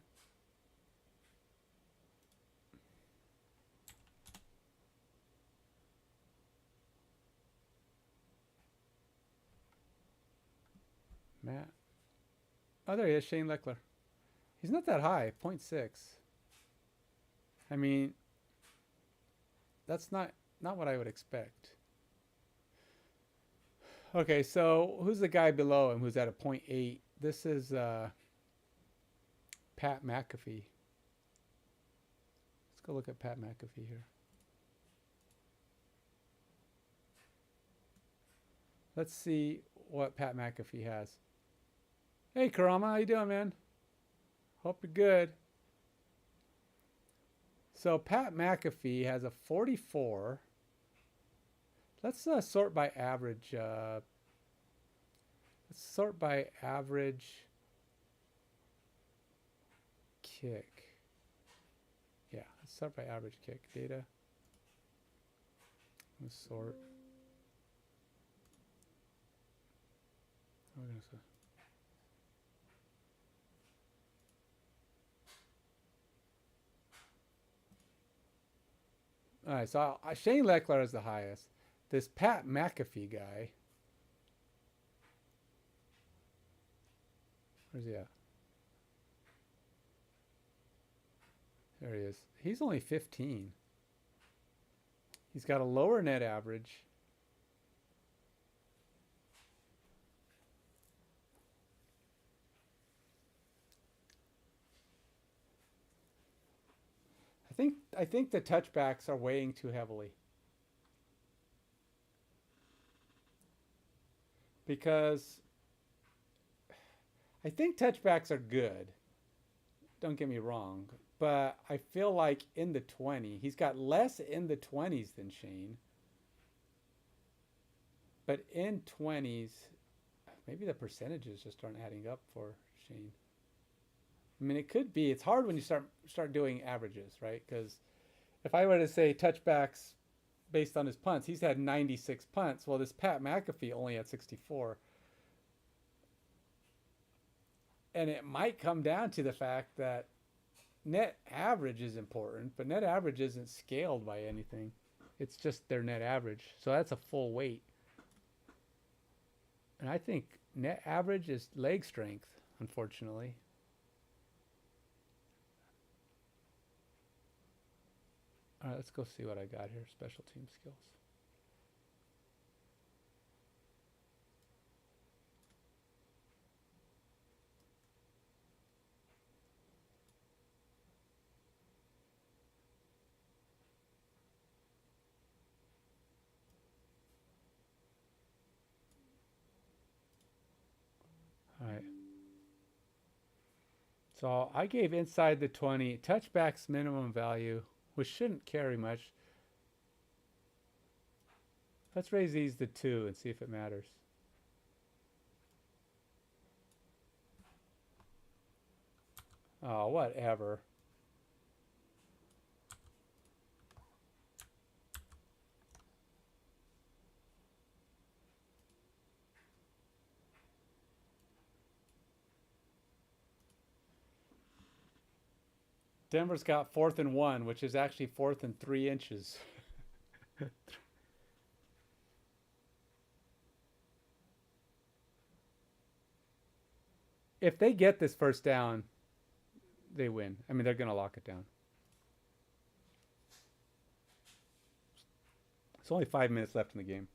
Matt. Oh, there he is, Shane Leckler. He's not that high, 0.6. I mean, that's not what I would expect. Okay, so who's the guy below him who's at a 0.8? This is Pat McAfee. Let's go look at Pat McAfee here. Let's see what Pat McAfee has. Hey, Karama, how you doing, man? Hope you're good. So Pat McAfee has a 44. Let's sort by average. Let's sort by average kick. Yeah, let's sort by average kick. Data. Let's sort. What are we gonna say? All right, so Shane Leckler is the highest. This Pat McAfee guy. Where's he at? There he is. He's only 15. He's got a lower net average. I think the touchbacks are weighing too heavily. Because I think touchbacks are good. Don't get me wrong. But I feel like in the 20, he's got less in the 20s than Shane. But in 20s, maybe the percentages just aren't adding up for Shane. I mean, it could be. It's hard when you start doing averages, right? Because if I were to say touchbacks based on his punts, he's had 96 punts. Well, this Pat McAfee only had 64. And it might come down to the fact that net average is important, but net average isn't scaled by anything. It's just their net average. So that's a full weight. And I think net average is leg strength, unfortunately. All right, let's go see what I got here. Special team skills. All right. So I gave inside the 20 touchbacks minimum value, which shouldn't carry much. Let's raise these to 2 and see if it matters. Oh, whatever. Denver's got 4th and 1, which is actually 4th and 3 inches. If they get this first down, they win. I mean, they're going to lock it down. It's only 5 minutes left in the game.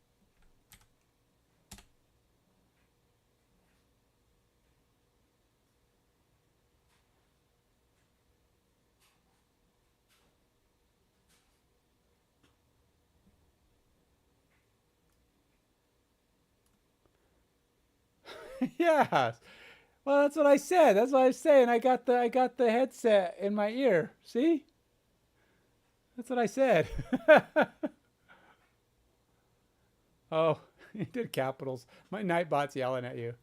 Yeah. Well, that's what I said. That's what I was saying. I got the headset in my ear. See? That's what I said. Oh, you did capitals. My Nightbot's yelling at you.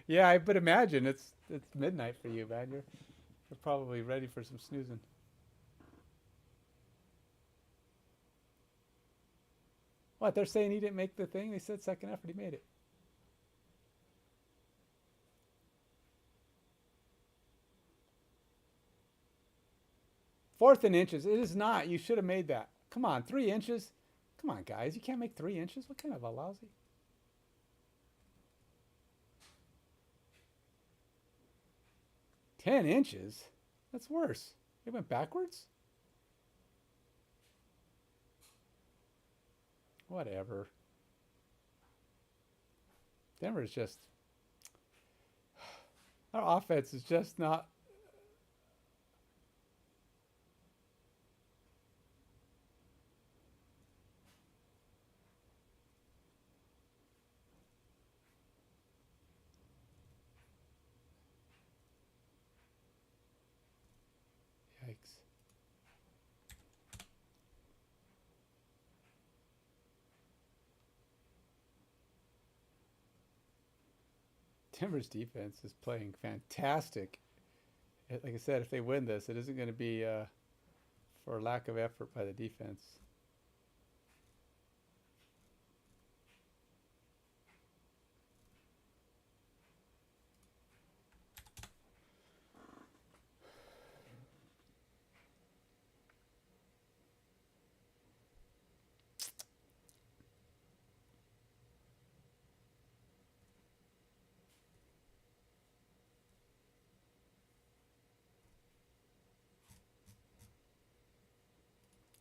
Yeah, I would imagine it's midnight for you, man. You're probably ready for some snoozing. What, they're saying he didn't make the thing? They said second effort, he made it. Fourth in inches. It is not. You should have made that. Come on, 3 inches. Come on, guys. You can't make 3 inches? What kind of a lousy? $10. That's worse. It went backwards? Whatever. Denver is just... Our offense is just not... Yikes. Denver's defense is playing fantastic. Like I said, if they win this, it isn't going to be for lack of effort by the defense.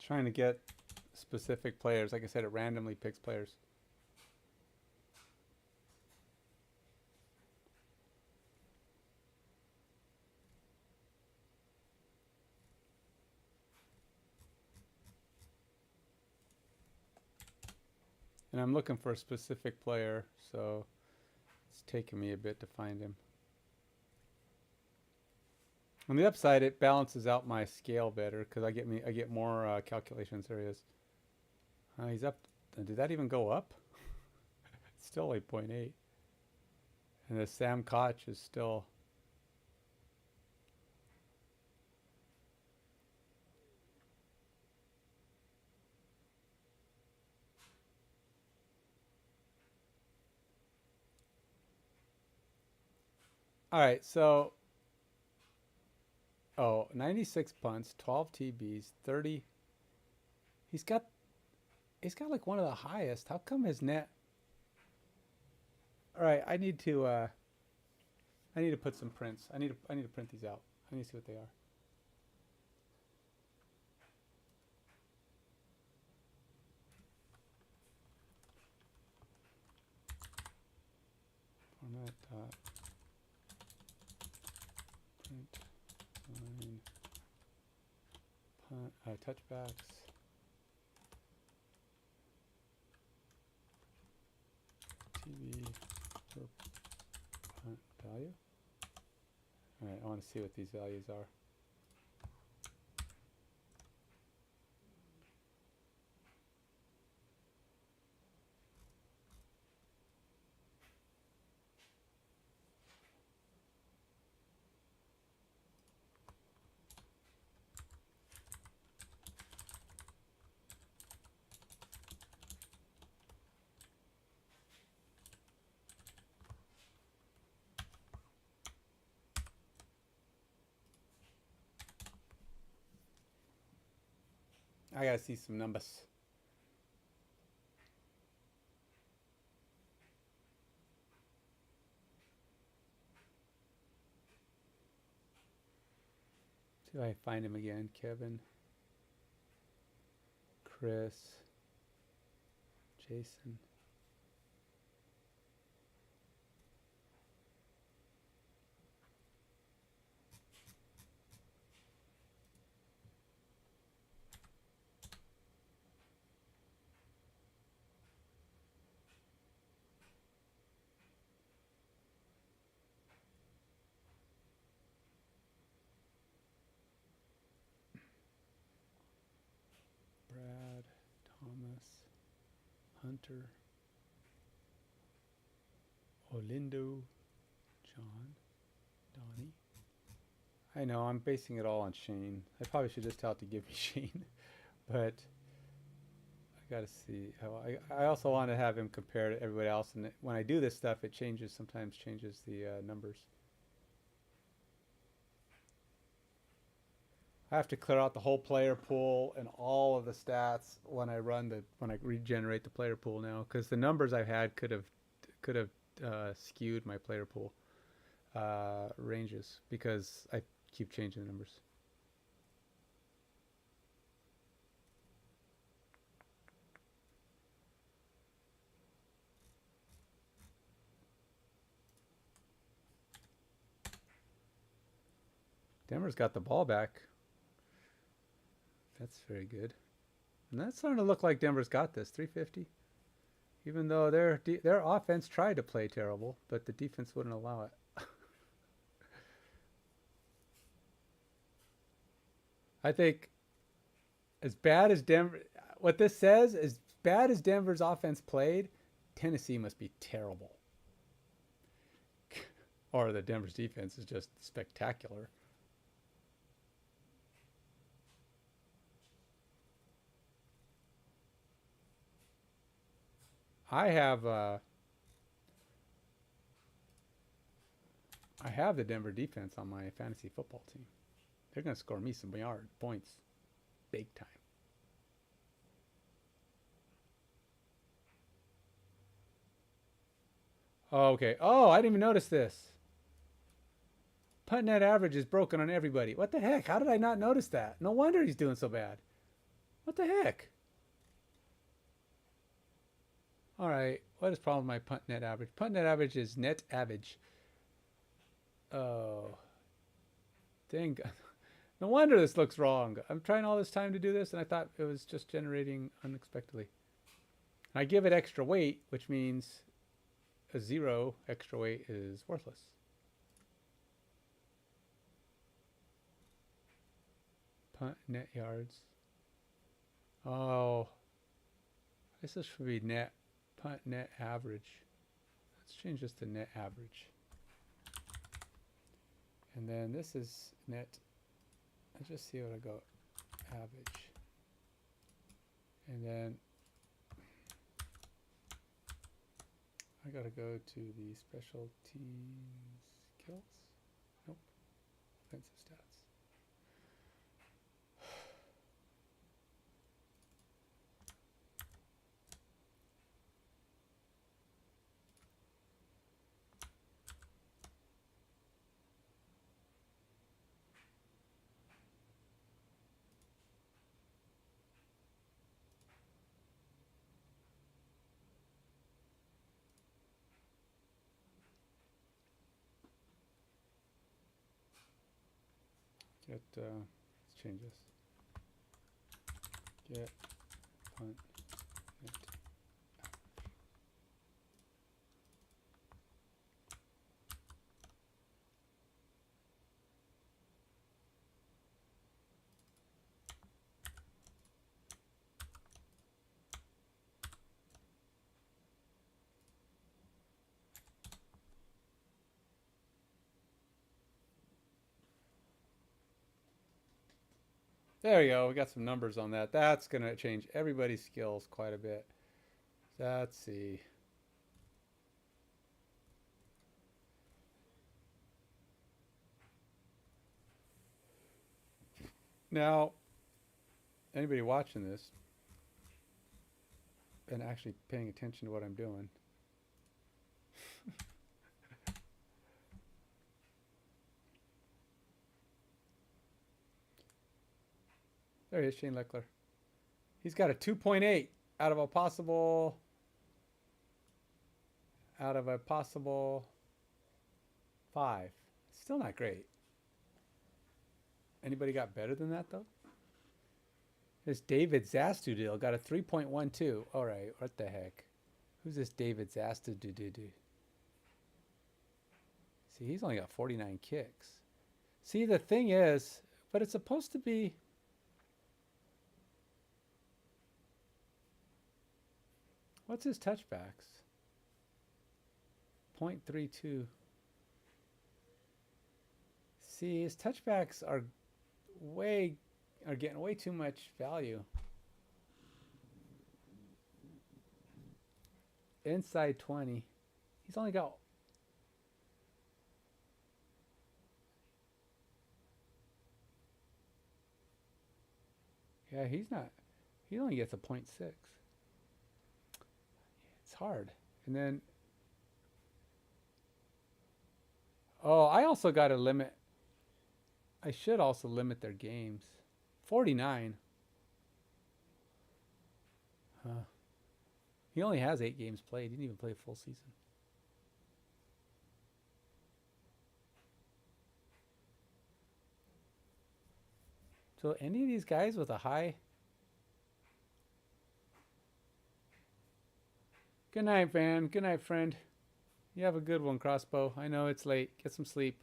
Trying to get specific players. Like I said, it randomly picks players. And I'm looking for a specific player, so it's taking me a bit to find him. On the upside, it balances out my scale better because I get more calculations. There he is. He's up. Did that even go up? It's still 8.8. And the Sam Koch is still... All right, so... Oh, 96 punts, 12 TBs, 30. He's got like one of the highest. How come his net? All right, I need to put some prints. I need to print these out. I need to see what they are. Format dot print line punt touchbacks. TV per punt value. All right, I want to see what these values are. I gotta see some numbers. See if I find him again. Kevin, Chris, Jason. Brad, Thomas, Hunter, Olindo, John, Donnie. I know, I'm basing it all on Shane. I probably should just tell it to give me Shane. But got to see how I also want to have him compare to everybody else, and when I do this stuff, it changes. Sometimes changes the numbers. I have to clear out the whole player pool and all of the stats when I regenerate the player pool now, because the numbers I've had could have skewed my player pool ranges because I keep changing the numbers. Denver's got the ball back. That's very good. And that's starting to look like Denver's got this. 350. Even though their offense tried to play terrible, but the defense wouldn't allow it. I think as bad as Denver, what this says, as bad as Denver's offense played, Tennessee must be terrible. Or the Denver's defense is just spectacular. I have the Denver defense on my fantasy football team. They're going to score me some points, big time. Oh, okay. Oh, I didn't even notice this. Punt net average is broken on everybody. What the heck? How did I not notice that? No wonder he's doing so bad. What the heck? All right. What is the problem with my punt net average? Punt net average is net average. Oh. Dang. No wonder this looks wrong. I'm trying all this time to do this, and I thought it was just generating unexpectedly. I give it extra weight, which means a 0 extra weight is worthless. Punt net yards. Oh. This should be net punt net average. Let's change this to net average. And then this is net. Let's just see what I go. Average. And then I gotta go to the special teams skills. Nope. Offensive stats. Let's change this. Get punt net. There we go. We got some numbers on that. That's going to change everybody's skills quite a bit. Let's see. Now, anybody watching this and actually paying attention to what I'm doing. There he is, Shane Leckler. He's got a 2.8 out of a possible 5. Still not great. Anybody got better than that though? This David Zastudil got a 3.12. All right, what the heck? Who's this David Zastudil? See, he's only got 49 kicks. See, the thing is, but it's supposed to be. What's his touchbacks? 0.32. See, his touchbacks are getting way too much value. inside 20. He's only got... Yeah, he's not... He only gets a 0.6. It's hard. And then... Oh, I also got to limit... I should also limit their games. 49. Huh. He only has 8 games played. He didn't even play a full season. So any of these guys with a high... Good night, man. Good night, friend. You have a good one, Crossbow. I know it's late. Get some sleep.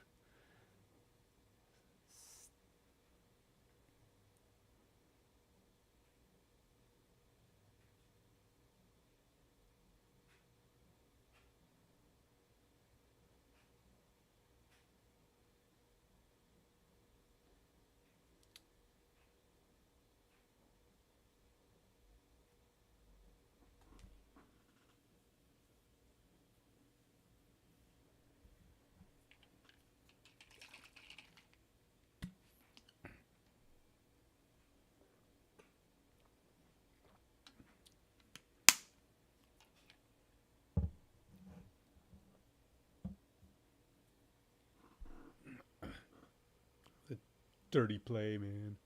Dirty play, man.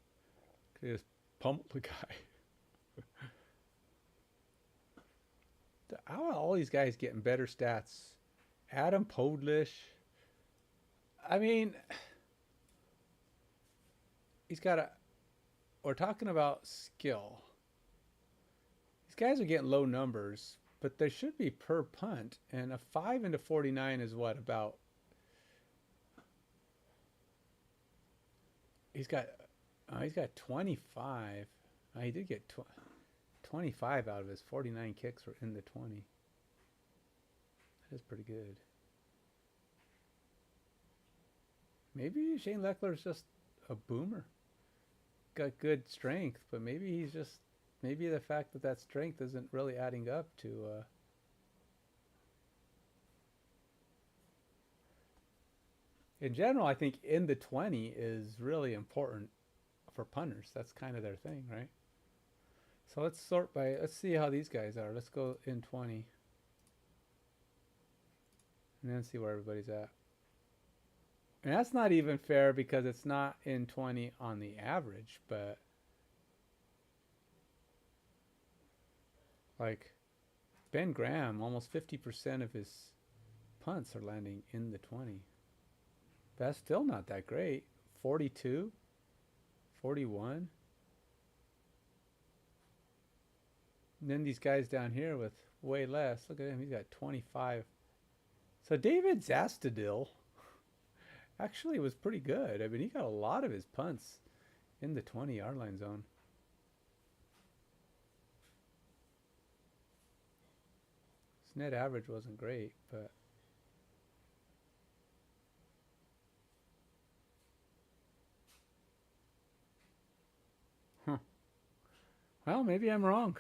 Just pummel the guy. How are all these guys getting better stats? Adam Podlish. I mean, he's got a... We're talking about skill. These guys are getting low numbers, but they should be per punt. And a 5 into 49 is what, about... He's got 25. He did get 25 out of his 49 kicks were in the 20. That is pretty good. Maybe Shane Leckler's just a boomer. Got good strength, but maybe he's just... Maybe the fact that that strength isn't really adding up to... In general, I think in the 20 is really important for punters. That's kind of their thing, right? So let's sort by... Let's see how these guys are. Let's go in 20. And then see where everybody's at. And that's not even fair because it's not in 20 on the average, but... Like, Ben Graham, almost 50% of his punts are landing in the 20. That's still not that great. 42, 41. And then these guys down here with way less. Look at him. He's got 25. So David Zastadil actually was pretty good. I mean, he got a lot of his punts in the 20-yard line zone. His net average wasn't great, but... Well, maybe I'm wrong.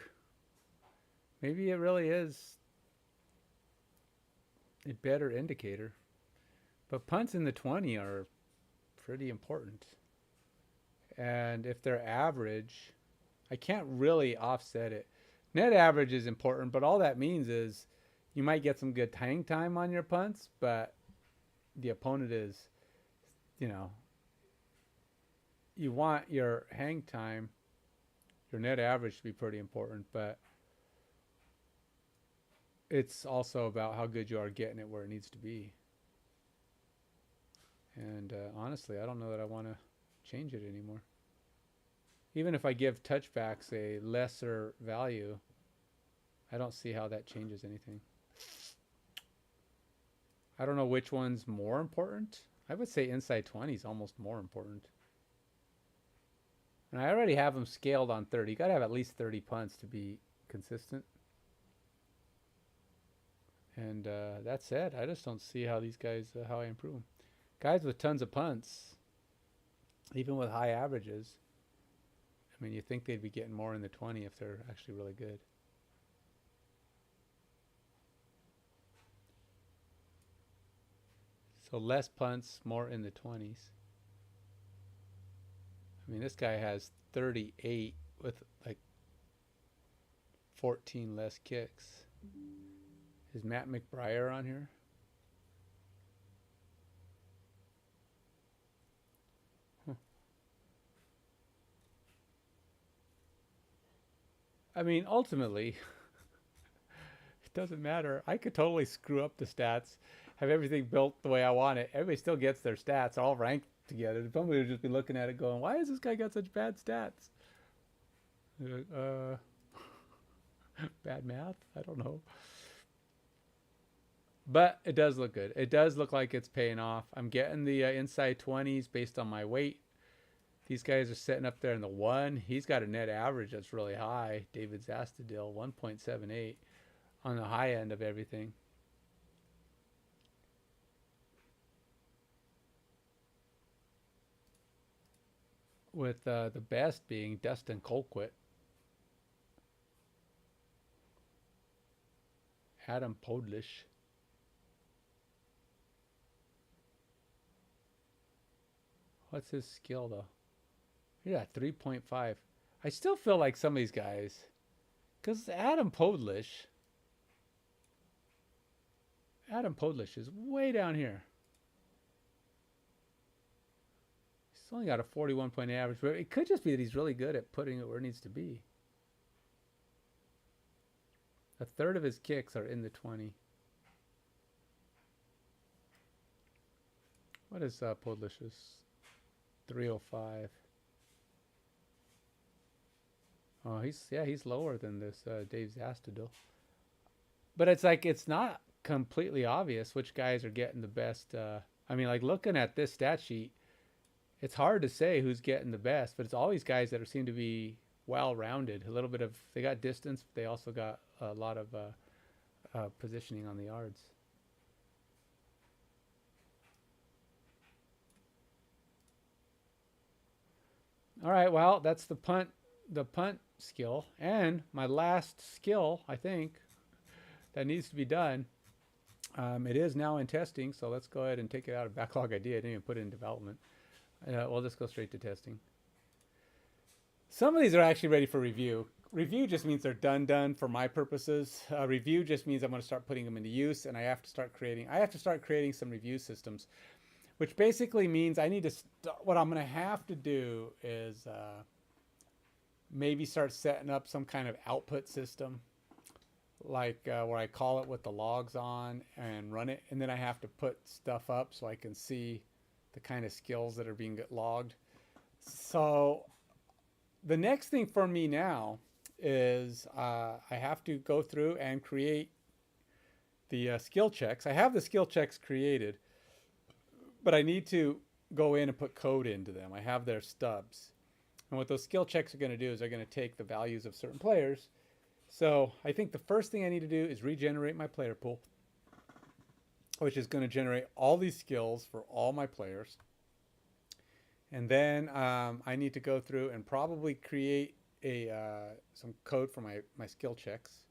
Maybe it really is a better indicator. But punts in the 20 are pretty important. And if they're average, I can't really offset it. Net average is important, but all that means is you might get some good hang time on your punts, but the opponent is, you know, you want your hang time, your net average to be pretty important, but it's also about how good you are getting it where it needs to be. And honestly, I don't know that I want to change it anymore. Even if I give touchbacks a lesser value, I don't see how that changes anything. I don't know which one's more important. I would say inside 20 is almost more important. And I already have them scaled on 30. You got to have at least 30 punts to be consistent. And that said, I just don't see how these guys, how I improve them. Guys with tons of punts, even with high averages, I mean, you think they'd be getting more in the 20 if they're actually really good. So less punts, more in the 20s. I mean, this guy has 38 with like 14 less kicks. Is Matt McBriar on here? Huh. I mean, ultimately, it doesn't matter. I could totally screw up the stats, have everything built the way I want it. Everybody still gets their stats all ranked together. Somebody would just be looking at it going, why has this guy got such bad stats? Bad math? I don't know. But it does look good. It does look like it's paying off. I'm getting the inside 20s based on my weight. These guys are sitting up there in the 1. He's got a net average that's really high. David Zastadil, 1.78 on the high end of everything. With the best being Dustin Colquitt. Adam Podlish. What's his skill though? Yeah, 3.5. I still feel like some of these guys, because Adam Podlish is way down here. He's only got a 41 point average, but it could just be that he's really good at putting it where it needs to be. A third of his kicks are in the 20. What is Podlish's? 305. Oh, he's lower than this Dave Zastadil. But it's like it's not completely obvious which guys are getting the best. I mean, like looking at this stat sheet, it's hard to say who's getting the best, but it's always guys that seem to be well-rounded. A little bit of, they got distance, but they also got a lot of positioning on the yards. All right, well, that's the punt skill. And my last skill, I think, that needs to be done. It is now in testing, so let's go ahead and take it out of backlog idea. I didn't even put it in development. We'll just go straight to testing. Some of these are actually ready for review. Review just means they're done for my purposes. Review just means I'm going to start putting them into use, and I have to start creating some review systems, which basically means I need to what I'm going to have to do is maybe start setting up some kind of output system, like where I call it with the logs on and run it, and then I have to put stuff up so I can see the kind of skills that are being logged. So the next thing for me now is I have to go through and create the skill checks. I have the skill checks created, but I need to go in and put code into them. I have their stubs. And what those skill checks are going to do is they're going to take the values of certain players. So I think the first thing I need to do is regenerate my player pool, which is going to generate all these skills for all my players. And then I need to go through and probably create some code for my skill checks,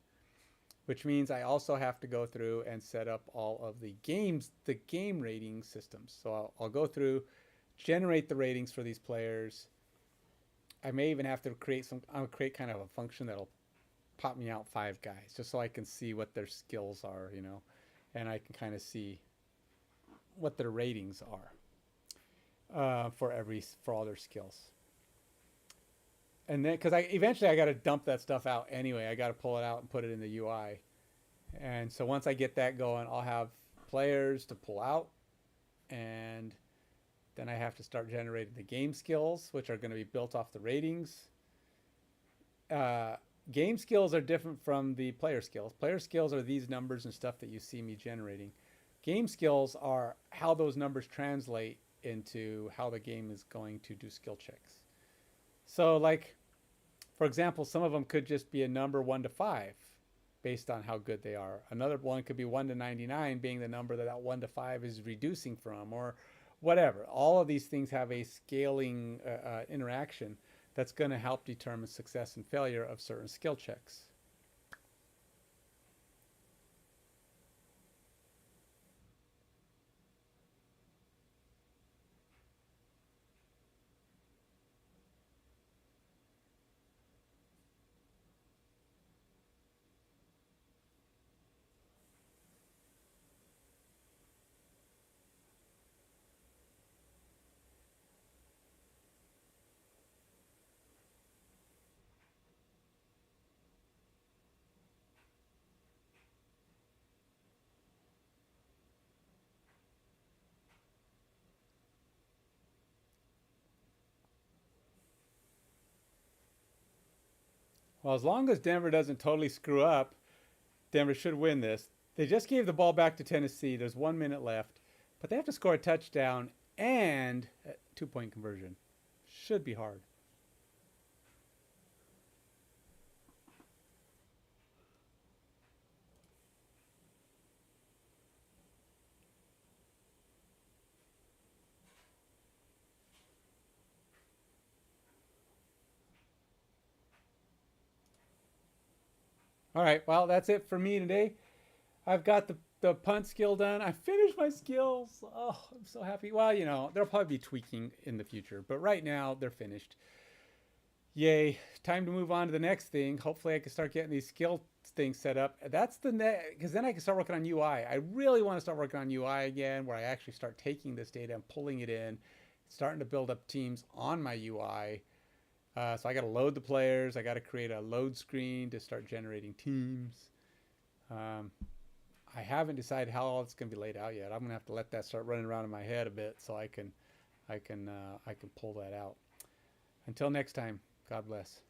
which means I also have to go through and set up all of the game rating systems. So I'll go through, generate the ratings for these players. I may even have to I'll create kind of a function that'll pop me out 5 guys just so I can see what their skills are, you know, and I can kind of see what their ratings are for all their skills. And then, because eventually I got to dump that stuff out anyway. I got to pull it out and put it in the UI. And so once I get that going, I'll have players to pull out, and then I have to start generating the game skills, which are going to be built off the ratings. Game skills are different from the player skills. Player skills are these numbers and stuff that you see me generating. Game skills are how those numbers translate into how the game is going to do skill checks. So like, for example, some of them could just be a number 1 to 5 based on how good they are. Another one could be 1 to 99 being the number that 1 to 5 is reducing from, or whatever. All of these things have a scaling interaction that's going to help determine success and failure of certain skill checks. Well, as long as Denver doesn't totally screw up, Denver should win this. They just gave the ball back to Tennessee. There's 1 minute left, but they have to score a touchdown and a 2-point conversion. Should be hard. All right, well, that's it for me today. I've got the punt skill done. I finished my skills. Oh, I'm so happy. Well, you know, they'll probably be tweaking in the future, but right now they're finished. Yay. Time to move on to the next thing. Hopefully I can start getting these skill things set up. That's the next, because then I can start working on UI. I really want to start working on UI again, where I actually start taking this data and pulling it in, starting to build up teams on my UI. So I got to load the players. I got to create a load screen to start generating teams. I haven't decided how all it's going to be laid out yet. I'm going to have to let that start running around in my head a bit so I can pull that out. Until next time, God bless.